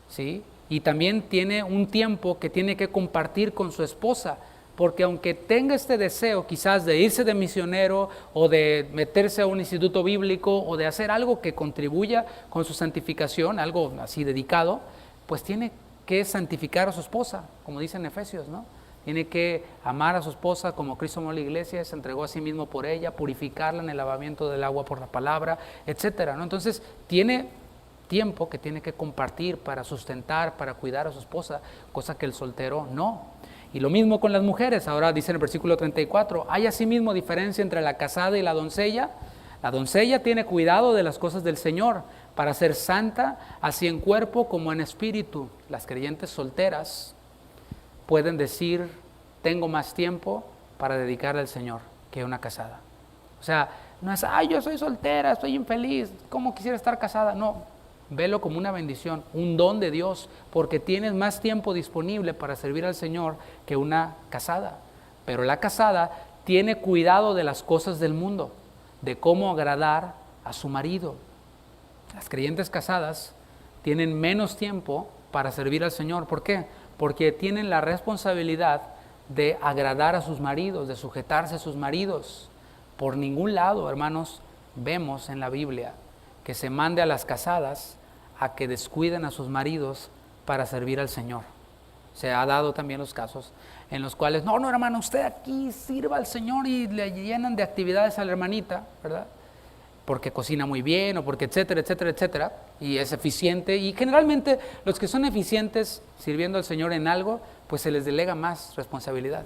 ¿sí? Y también tiene un tiempo que tiene que compartir con su esposa, porque aunque tenga este deseo quizás de irse de misionero o de meterse a un instituto bíblico o de hacer algo que contribuya con su santificación, algo así dedicado, pues tiene que santificar a su esposa, como dice en Efesios, ¿no? Tiene que amar a su esposa como Cristo amó a la iglesia, se entregó a sí mismo por ella, purificarla en el lavamiento del agua por la palabra, etcétera, ¿no? Entonces tiene tiempo que tiene que compartir para sustentar, para cuidar a su esposa, cosa que el soltero no. Y lo mismo con las mujeres. Ahora dice en el versículo 34, hay asimismo diferencia entre la casada y la doncella. La doncella tiene cuidado de las cosas del Señor para ser santa, así en cuerpo como en espíritu. Las creyentes solteras pueden decir, tengo más tiempo para dedicar al Señor que una casada. O sea, No es, ay, yo soy soltera, estoy infeliz, ¿cómo quisiera estar casada? No, velo como una bendición, un don de Dios, porque tienes más tiempo disponible para servir al Señor que una casada. Pero la casada tiene cuidado de las cosas del mundo, de cómo agradar a su marido. Las creyentes casadas tienen menos tiempo para servir al Señor. ¿Por qué? Porque tienen la responsabilidad de agradar a sus maridos, de sujetarse a sus maridos. Por ningún lado, hermanos, vemos en la Biblia que se mande a las casadas a que descuiden a sus maridos para servir al Señor. Se ha dado también los casos en los cuales, no, hermano, usted aquí sirva al Señor, y le llenan de actividades a la hermanita, ¿verdad? Porque cocina muy bien, o porque etcétera, etcétera, etcétera, y es eficiente. Y generalmente los que son eficientes sirviendo al Señor en algo, pues se les delega más responsabilidad.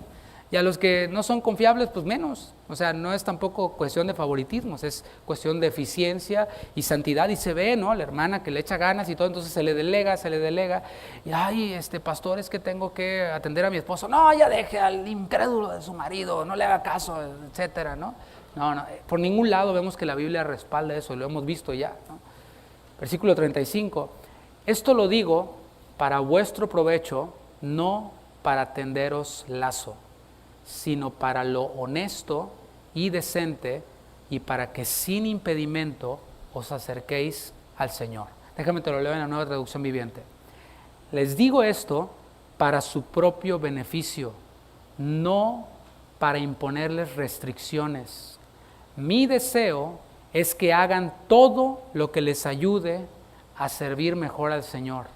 Y a los que no son confiables, pues menos. O sea, no es tampoco cuestión de favoritismos, es cuestión de eficiencia y santidad. Y se ve, ¿no? La hermana que le echa ganas y todo, entonces se le delega. Y, ay, pastor, es que tengo que atender a mi esposo. No, ya deje al incrédulo de su marido, no le haga caso, etcétera, ¿no? No, por ningún lado vemos que la Biblia respalda eso, lo hemos visto ya, ¿no? Versículo 35. Esto lo digo para vuestro provecho, no para tenderos lazo, sino para lo honesto y decente, y para que sin impedimento os acerquéis al Señor. Déjame te lo leo en la Nueva Traducción Viviente. Les digo esto para su propio beneficio, no para imponerles restricciones. Mi deseo es que hagan todo lo que les ayude a servir mejor al Señor,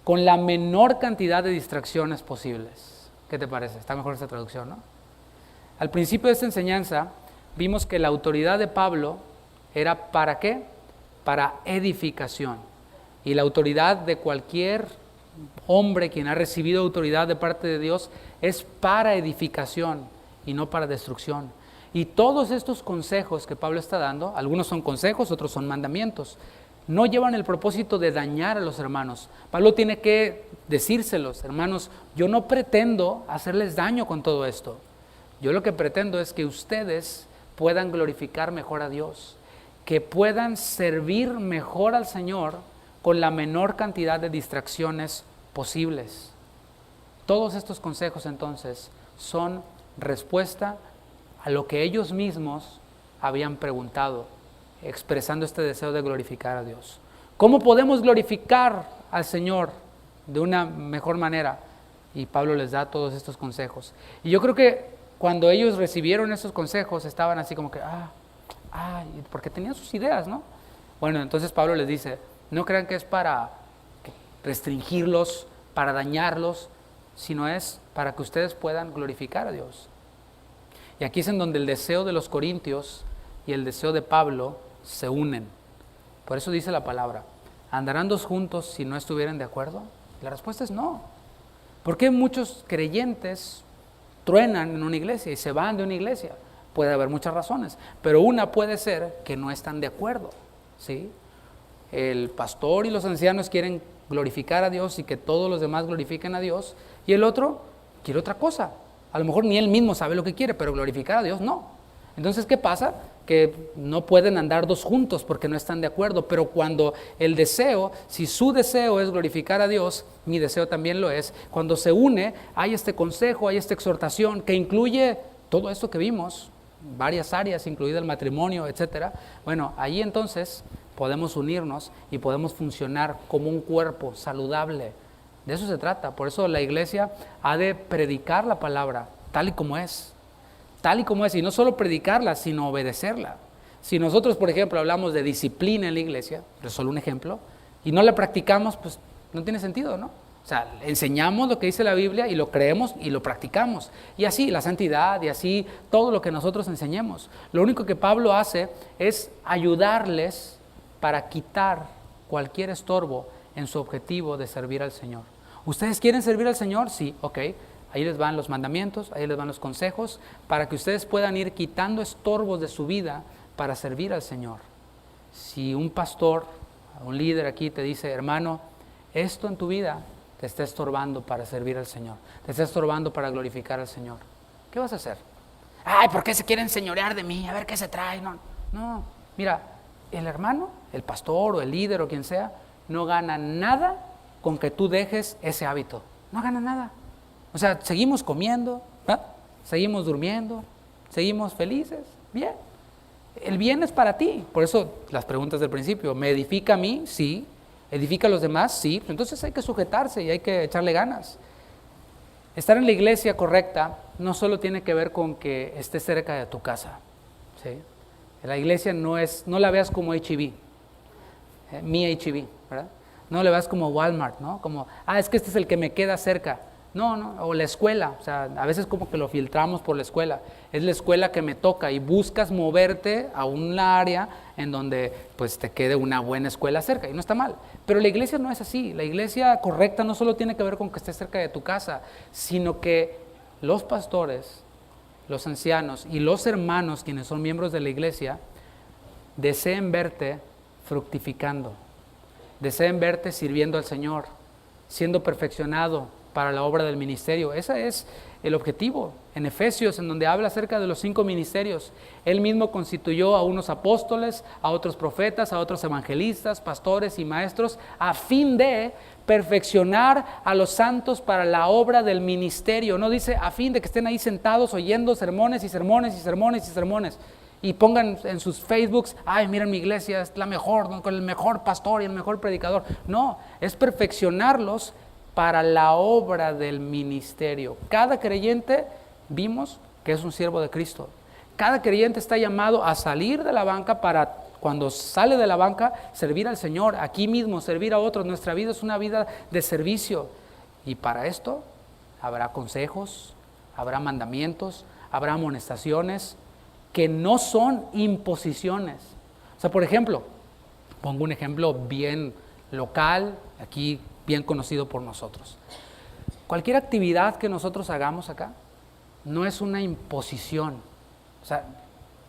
con la menor cantidad de distracciones posibles. ¿Qué te parece? Está mejor esta traducción, ¿no? Al principio de esta enseñanza vimos que la autoridad de Pablo era ¿para qué? Para edificación. Y la autoridad de cualquier hombre quien ha recibido autoridad de parte de Dios es para edificación y no para destrucción. Y todos estos consejos que Pablo está dando, algunos son consejos, otros son mandamientos, no llevan el propósito de dañar a los hermanos. Pablo tiene que decírselos, hermanos, yo no pretendo hacerles daño con todo esto. Yo lo que pretendo es que ustedes puedan glorificar mejor a Dios, que puedan servir mejor al Señor con la menor cantidad de distracciones posibles. Todos estos consejos entonces son respuesta a lo que ellos mismos habían preguntado, expresando este deseo de glorificar a Dios. ¿Cómo podemos glorificar al Señor de una mejor manera? Y Pablo les da todos estos consejos. Y yo creo que cuando ellos recibieron esos consejos, estaban así como que, porque tenían sus ideas, ¿no? Bueno, entonces Pablo les dice, no crean que es para restringirlos, para dañarlos, sino es para que ustedes puedan glorificar a Dios. Y aquí es en donde el deseo de los corintios y el deseo de Pablo se unen. Por eso dice la palabra, ¿andarán dos juntos si no estuvieran de acuerdo? La respuesta es no. ¿Por qué muchos creyentes truenan en una iglesia y se van de una iglesia? Puede haber muchas razones, pero una puede ser que no están de acuerdo, ¿sí? El pastor y los ancianos quieren glorificar a Dios y que todos los demás glorifiquen a Dios, y el otro quiere otra cosa. A lo mejor ni él mismo sabe lo que quiere, pero glorificar a Dios no. Entonces, ¿qué pasa? Que no pueden andar dos juntos porque no están de acuerdo, pero cuando el deseo, si su deseo es glorificar a Dios, mi deseo también lo es, cuando se une, hay este consejo, hay esta exhortación que incluye todo esto que vimos, varias áreas, incluido el matrimonio, etcétera. Bueno, ahí entonces podemos unirnos y podemos funcionar como un cuerpo saludable. De eso se trata. Por eso la iglesia ha de predicar la palabra tal y como es. Tal y como es, y no solo predicarla, sino obedecerla. Si nosotros, por ejemplo, hablamos de disciplina en la iglesia, es solo un ejemplo, y no la practicamos, pues no tiene sentido, ¿no? O sea, enseñamos lo que dice la Biblia y lo creemos y lo practicamos. Y así la santidad y así todo lo que nosotros enseñemos. Lo único que Pablo hace es ayudarles para quitar cualquier estorbo en su objetivo de servir al Señor. ¿Ustedes quieren servir al Señor? Sí, ok. Ahí les van los mandamientos, ahí les van los consejos, para que ustedes puedan ir quitando estorbos de su vida para servir al Señor. Si un pastor, un líder aquí te dice, hermano, esto en tu vida te está estorbando para servir al Señor, te está estorbando para glorificar al Señor, ¿qué vas a hacer? Ay, ¿por qué se quieren señorear de mí? A ver qué se trae. No, No, mira, el hermano, el pastor o el líder o quien sea, no gana nada con que tú dejes ese hábito. No gana nada. O sea, seguimos comiendo, ¿verdad? Seguimos durmiendo, seguimos felices, bien. El bien es para ti. Por eso las preguntas del principio, ¿me edifica a mí? Sí. ¿Edifica a los demás? Sí. Entonces hay que sujetarse y hay que echarle ganas. Estar en la iglesia correcta no solo tiene que ver con que estés cerca de tu casa, ¿sí? La iglesia no la veas como H-E-B, mi H-E-B, ¿verdad? No le veas como Walmart, ¿no? Como, es que este es el que me queda cerca. No, o la escuela, o sea, a veces como que lo filtramos por la escuela. Es la escuela que me toca y buscas moverte a un área en donde pues te quede una buena escuela cerca y no está mal. Pero la iglesia no es así. La iglesia correcta no solo tiene que ver con que estés cerca de tu casa, sino que los pastores, los ancianos y los hermanos, quienes son miembros de la iglesia, deseen verte fructificando, deseen verte sirviendo al Señor, siendo perfeccionado para la obra del ministerio. Ese es el objetivo. En Efesios, en donde habla acerca de los 5 ministerios, Él mismo constituyó a unos apóstoles, a otros profetas, a otros evangelistas, pastores y maestros, a fin de perfeccionar a los santos para la obra del ministerio. No dice a fin de que estén ahí sentados oyendo sermones y sermones y sermones y sermones y pongan en sus Facebooks, miren, mi iglesia es la mejor, ¿no? Con el mejor pastor y el mejor predicador. No, es perfeccionarlos para la obra del ministerio. Cada creyente vimos que es un siervo de Cristo. Cada creyente está llamado a salir de la banca para, cuando sale de la banca, servir al Señor, aquí mismo, servir a otros. Nuestra vida es una vida de servicio. Y para esto habrá consejos, habrá mandamientos, habrá amonestaciones que no son imposiciones. O sea, por ejemplo, pongo un ejemplo bien local, aquí bien conocido por nosotros. Cualquier actividad que nosotros hagamos acá no es una imposición. O sea,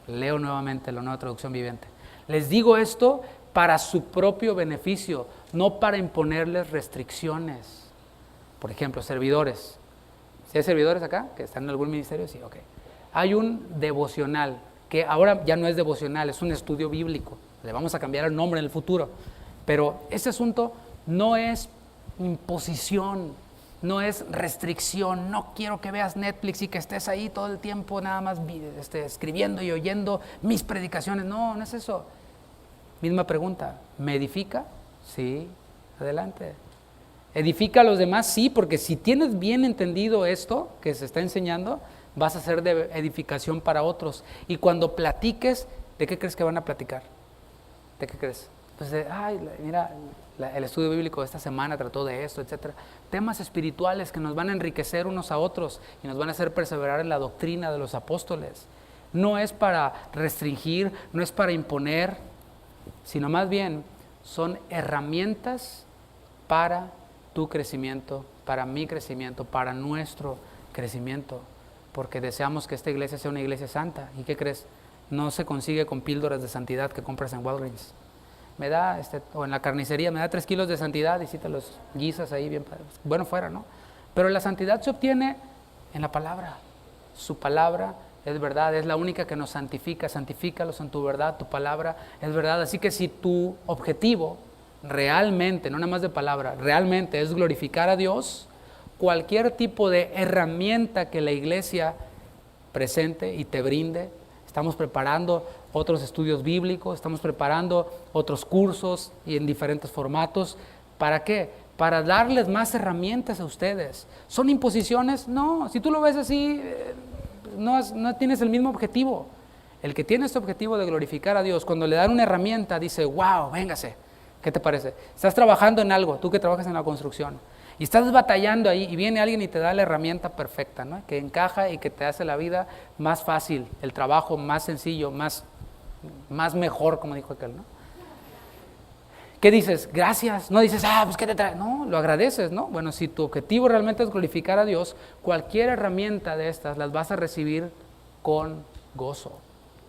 leo nuevamente la Nueva Traducción Viviente. Les digo esto para su propio beneficio, no para imponerles restricciones. Por ejemplo, servidores. ¿Sí hay servidores acá que están en algún ministerio? Sí, ok. Hay un devocional, que ahora ya no es devocional, es un estudio bíblico. Le vamos a cambiar el nombre en el futuro. Pero ese asunto no es imposición, no es restricción. No quiero que veas Netflix y que estés ahí todo el tiempo nada más escribiendo y oyendo mis predicaciones. No, no es eso. Misma pregunta, ¿me edifica? Sí, adelante. ¿Edifica a los demás? Sí, porque si tienes bien entendido esto que se está enseñando, vas a ser de edificación para otros. Y cuando platiques, ¿de qué crees que van a platicar? ¿De qué crees? Pues mira, el estudio bíblico de esta semana trató de esto, etcétera. Temas espirituales que nos van a enriquecer unos a otros y nos van a hacer perseverar en la doctrina de los apóstoles. No es para restringir, no es para imponer, sino más bien son herramientas para tu crecimiento, para mi crecimiento, para nuestro crecimiento, porque deseamos que esta iglesia sea una iglesia santa. ¿Y qué crees? No se consigue con píldoras de santidad que compras en Walgreens. Me da, o en la carnicería, me da 3 kilos de santidad y si te los guisas ahí bien, bueno fuera, ¿no? Pero la santidad se obtiene en la palabra. Su palabra es verdad, es la única que nos santifica. Santifícalos en tu verdad, tu palabra es verdad. Así que si tu objetivo realmente, no nada más de palabra, realmente es glorificar a Dios, cualquier tipo de herramienta que la iglesia presente y te brinde, estamos preparando otros estudios bíblicos, estamos preparando otros cursos y en diferentes formatos. ¿Para qué? Para darles más herramientas a ustedes. ¿Son imposiciones? No, si tú lo ves así, no tienes el mismo objetivo. El que tiene este objetivo de glorificar a Dios, cuando le dan una herramienta, dice, wow, véngase. ¿Qué te parece? Estás trabajando en algo, tú que trabajas en la construcción, y estás batallando ahí y viene alguien y te da la herramienta perfecta, ¿no? Que encaja y que te hace la vida más fácil, el trabajo más sencillo, más mejor, como dijo aquel, ¿no? ¿Qué dices? Gracias. No dices, pues ¿qué te trae? No, lo agradeces, ¿no? Bueno, si tu objetivo realmente es glorificar a Dios, cualquier herramienta de estas las vas a recibir con gozo.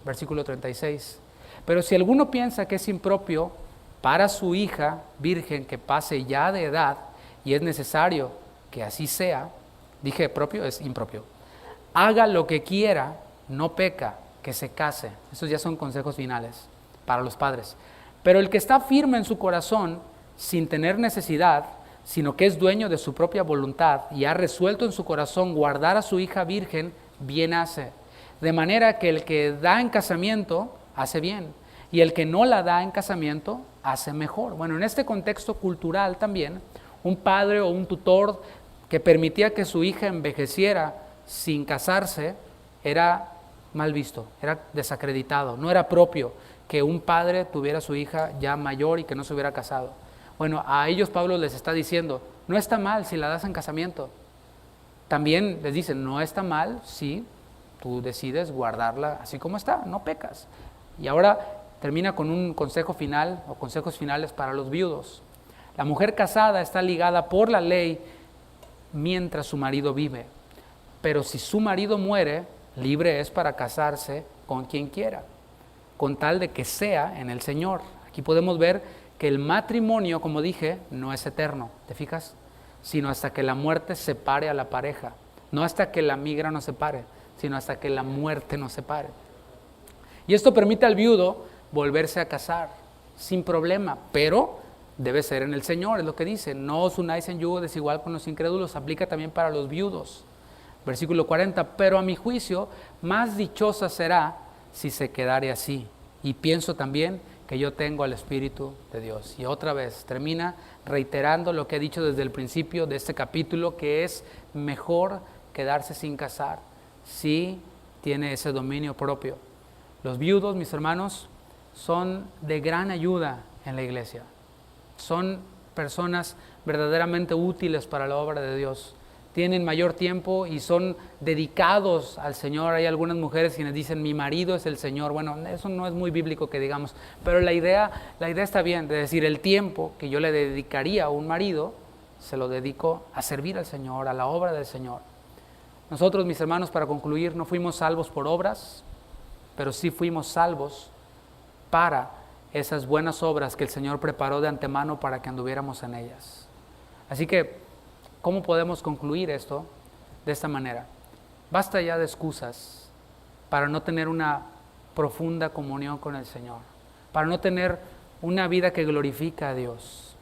Versículo 36. Pero si alguno piensa que es impropio para su hija virgen que pase ya de edad, y es necesario que así sea, dije propio, es impropio, haga lo que quiera, no peca, que se case. Estos ya son consejos finales para los padres. Pero el que está firme en su corazón, sin tener necesidad, sino que es dueño de su propia voluntad y ha resuelto en su corazón guardar a su hija virgen, bien hace. De manera que el que da en casamiento, hace bien, y el que no la da en casamiento, hace mejor. Bueno, en este contexto cultural también, un padre o un tutor que permitía que su hija envejeciera sin casarse, era mal visto, era desacreditado, no era propio que un padre tuviera a su hija ya mayor y que no se hubiera casado. Bueno, a ellos Pablo les está diciendo, no está mal si la das en casamiento. También les dicen, no está mal si tú decides guardarla así como está, no pecas. Y ahora termina con un consejo final o consejos finales para los viudos. La mujer casada está ligada por la ley mientras su marido vive, pero si su marido muere, libre es para casarse con quien quiera, con tal de que sea en el Señor. Aquí podemos ver que el matrimonio, como dije, no es eterno, ¿te fijas? Sino hasta que la muerte separe a la pareja, no hasta que la migra nos separe, sino hasta que la muerte nos separe. Y esto permite al viudo volverse a casar sin problema, pero debe ser en el Señor, es lo que dice, no os unáis en yugo desigual con los incrédulos, aplica también para los viudos. Versículo 40, pero a mi juicio, más dichosa será si se quedare así. Y pienso también que yo tengo al Espíritu de Dios. Y otra vez termina reiterando lo que he dicho desde el principio de este capítulo, que es mejor quedarse sin casar si tiene ese dominio propio. Los viudos, mis hermanos, son de gran ayuda en la iglesia. Son personas verdaderamente útiles para la obra de Dios. Tienen mayor tiempo y son dedicados al Señor. Hay algunas mujeres quienes dicen, mi marido es el Señor. Bueno, eso no es muy bíblico que digamos, pero la idea está bien, de decir, el tiempo que yo le dedicaría a un marido, se lo dedico a servir al Señor, a la obra del Señor. Nosotros, mis hermanos, para concluir, no fuimos salvos por obras, pero sí fuimos salvos para esas buenas obras que el Señor preparó de antemano para que anduviéramos en ellas. Así que, ¿cómo podemos concluir esto? De esta manera. Basta ya de excusas para no tener una profunda comunión con el Señor, para no tener una vida que glorifica a Dios.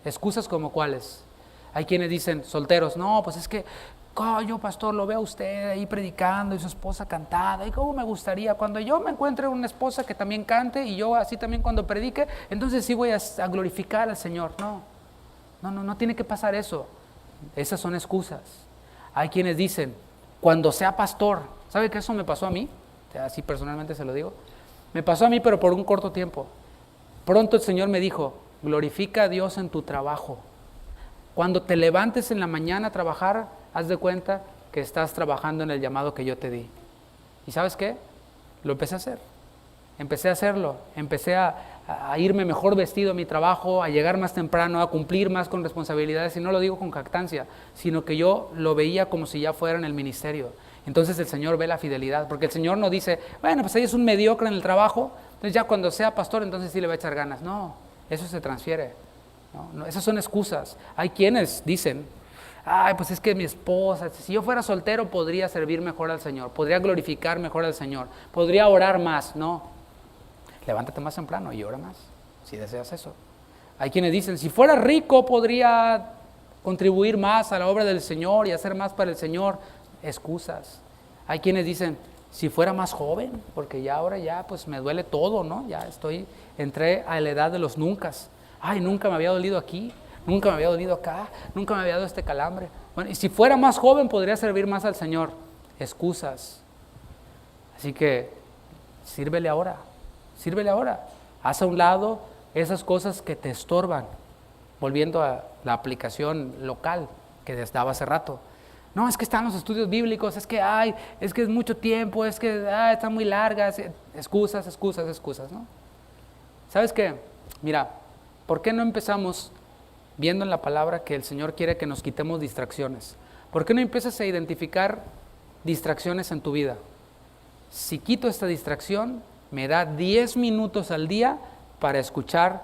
Excusas como cuáles. Hay quienes dicen, solteros, no, pues es que yo, pastor, lo veo a usted ahí predicando y su esposa cantada, y cómo me gustaría cuando yo me encuentre una esposa que también cante y yo así también cuando predique, entonces sí voy a glorificar al Señor. No tiene que pasar eso. Esas son excusas. Hay quienes dicen, cuando sea pastor, ¿sabe que eso me pasó a mí? Así personalmente se lo digo. Me pasó a mí, pero por un corto tiempo. Pronto el Señor me dijo, glorifica a Dios en tu trabajo. Cuando te levantes en la mañana a trabajar, haz de cuenta que estás trabajando en el llamado que yo te di. ¿Y sabes qué? Lo empecé a hacer. Empecé a hacerlo. Empecé a irme mejor vestido a mi trabajo, a llegar más temprano, a cumplir más con responsabilidades. Y no lo digo con jactancia, sino que yo lo veía como si ya fuera en el ministerio. Entonces el Señor ve la fidelidad, porque el Señor no dice, bueno, pues ahí es un mediocre en el trabajo, entonces ya cuando sea pastor, entonces sí le va a echar ganas. No, eso se transfiere. No, esas son excusas. Hay quienes dicen, ay, pues es que mi esposa, si yo fuera soltero podría servir mejor al Señor, podría glorificar mejor al Señor, podría orar más. No, levántate más temprano y ora más, si deseas eso. Hay quienes dicen, si fuera rico podría contribuir más a la obra del Señor y hacer más para el Señor. Excusas. Hay quienes dicen, si fuera más joven, porque ya ahora ya pues me duele todo, ¿no? Ya entré a la edad de los nuncas. Ay, nunca me había dolido aquí, nunca me había dolido acá, nunca me había dado este calambre. Bueno, y si fuera más joven podría servir más al Señor. Excusas. Así que sírvele ahora. Haz a un lado esas cosas que te estorban. Volviendo a la aplicación local que les daba hace rato. No, es que están los estudios bíblicos, es que es mucho tiempo, es que están muy largas. Excusas, ¿no? ¿Sabes qué? Mira, ¿por qué no empezamos viendo en la palabra que el Señor quiere que nos quitemos distracciones? ¿Por qué no empiezas a identificar distracciones en tu vida? Si quito esta distracción, me da 10 minutos al día para escuchar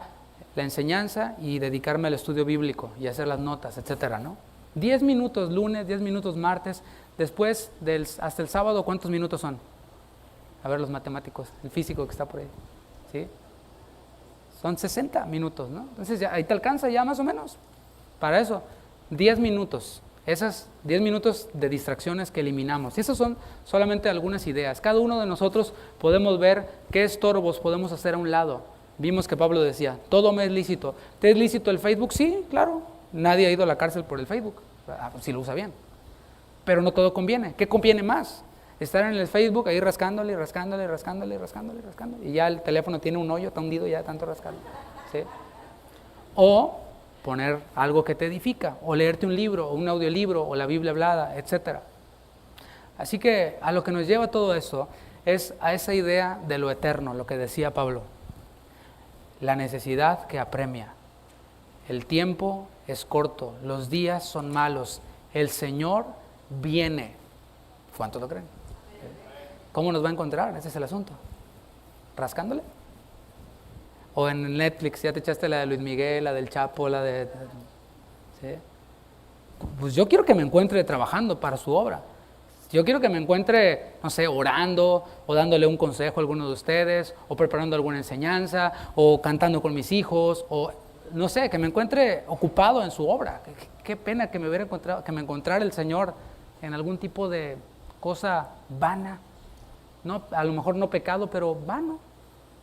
la enseñanza y dedicarme al estudio bíblico y hacer las notas, etcétera, ¿no? 10 minutos lunes, 10 minutos martes, después hasta el sábado, ¿cuántos minutos son? A ver los matemáticos, el físico que está por ahí. ¿Sí? Son 60 minutos, ¿no? Entonces ya, ahí te alcanza ya más o menos. Para eso, 10 minutos. Esas 10 minutos de distracciones que eliminamos. Y esas son solamente algunas ideas. Cada uno de nosotros podemos ver qué estorbos podemos hacer a un lado. Vimos que Pablo decía, todo me es lícito. ¿Te es lícito el Facebook? Sí, claro. Nadie ha ido a la cárcel por el Facebook, si lo usa bien. Pero no todo conviene. ¿Qué conviene más? Estar en el Facebook ahí rascándole, y ya el teléfono tiene un hoyo, está hundido ya de tanto rascarlo. ¿Sí? O poner algo que te edifica, o leerte un libro, o un audiolibro, o la Biblia hablada, etc. Así que a lo que nos lleva todo eso es a esa idea de lo eterno, lo que decía Pablo. La necesidad que apremia. El tiempo es corto, los días son malos, el Señor viene. ¿Cuántos lo creen? ¿Cómo nos va a encontrar? Ese es el asunto. ¿Rascándole? O en Netflix, ya te echaste la de Luis Miguel, la del Chapo, la de... ¿sí? Pues yo quiero que me encuentre trabajando para su obra. Yo quiero que me encuentre, no sé, orando, o dándole un consejo a alguno de ustedes, o preparando alguna enseñanza, o cantando con mis hijos, o no sé, que me encuentre ocupado en su obra. Qué pena que me hubiera encontrado, que me encontrara el Señor en algún tipo de cosa vana. No, a lo mejor no pecado, pero vano.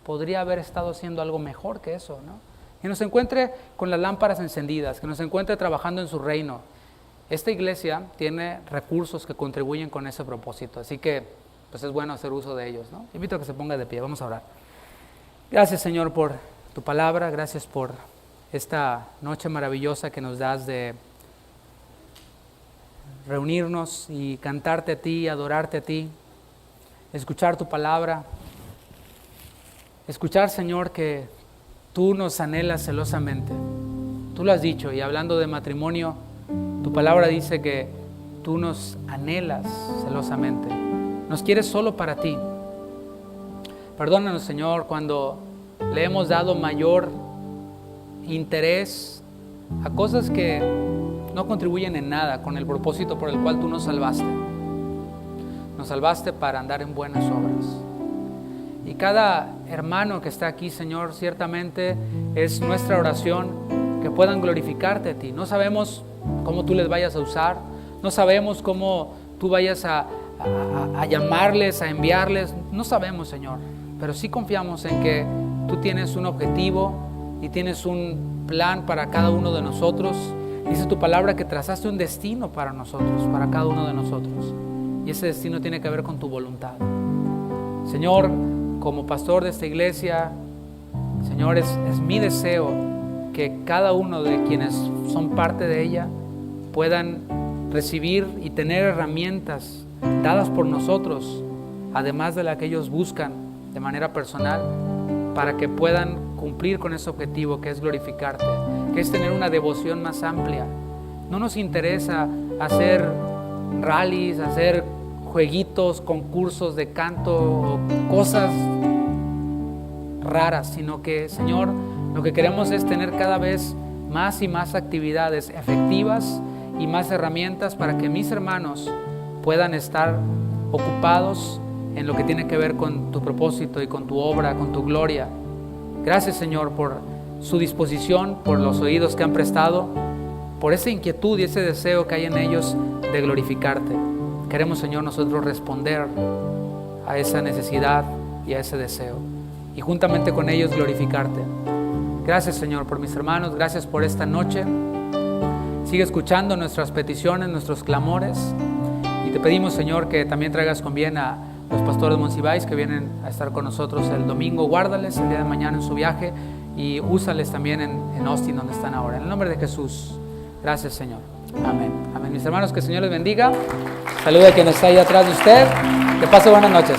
Podría haber estado haciendo algo mejor que eso, ¿no? Que nos encuentre con las lámparas encendidas, que nos encuentre trabajando en su reino. Esta iglesia tiene recursos que contribuyen con ese propósito, así que pues es bueno hacer uso de ellos, ¿no? Invito a que se ponga de pie, vamos a orar. Gracias, Señor, por tu palabra, gracias por esta noche maravillosa que nos das de reunirnos y cantarte a ti, adorarte a ti, escuchar tu palabra, escuchar, Señor, que tú nos anhelas celosamente. Tú lo has dicho, y hablando de matrimonio, tu palabra dice que tú nos anhelas celosamente. Nos quieres solo para ti. Perdónanos, Señor, cuando le hemos dado mayor interés a cosas que no contribuyen en nada con el propósito por el cual tú nos salvaste. Nos salvaste para andar en buenas obras. Y cada hermano que está aquí, Señor, ciertamente es nuestra oración que puedan glorificarte a ti. No sabemos cómo tú les vayas a usar, no sabemos cómo tú vayas a llamarles, a enviarles, no sabemos, Señor, pero sí confiamos en que tú tienes un objetivo y tienes un plan para cada uno de nosotros. Dice tu palabra que trazaste un destino para nosotros, para cada uno de nosotros, y ese destino tiene que ver con tu voluntad. Señor, como pastor de esta iglesia, Señor, es mi deseo que cada uno de quienes son parte de ella puedan recibir y tener herramientas dadas por nosotros, además de la que ellos buscan de manera personal, para que puedan cumplir con ese objetivo que es glorificarte, que es tener una devoción más amplia. No nos interesa hacer rallies, hacer jueguitos, concursos de canto o cosas raras, sino que, Señor, lo que queremos es tener cada vez más y más actividades efectivas y más herramientas para que mis hermanos puedan estar ocupados en lo que tiene que ver con tu propósito y con tu obra, con tu gloria. Gracias, Señor, por su disposición, por los oídos que han prestado, por esa inquietud y ese deseo que hay en ellos de glorificarte. Queremos, Señor, nosotros responder a esa necesidad y a ese deseo, y juntamente con ellos glorificarte. Gracias, Señor, por mis hermanos, gracias por esta noche. Sigue escuchando nuestras peticiones, nuestros clamores, y te pedimos, Señor, que también traigas con bien a los pastores Monsiváis que vienen a estar con nosotros el domingo. Guárdales el día de mañana en su viaje y úsales también en Austin, donde están ahora. En el nombre de Jesús, gracias, Señor. Amén. Amén. Mis hermanos, que el Señor les bendiga. Saluda a quien está ahí atrás de usted. Que pase buenas noches.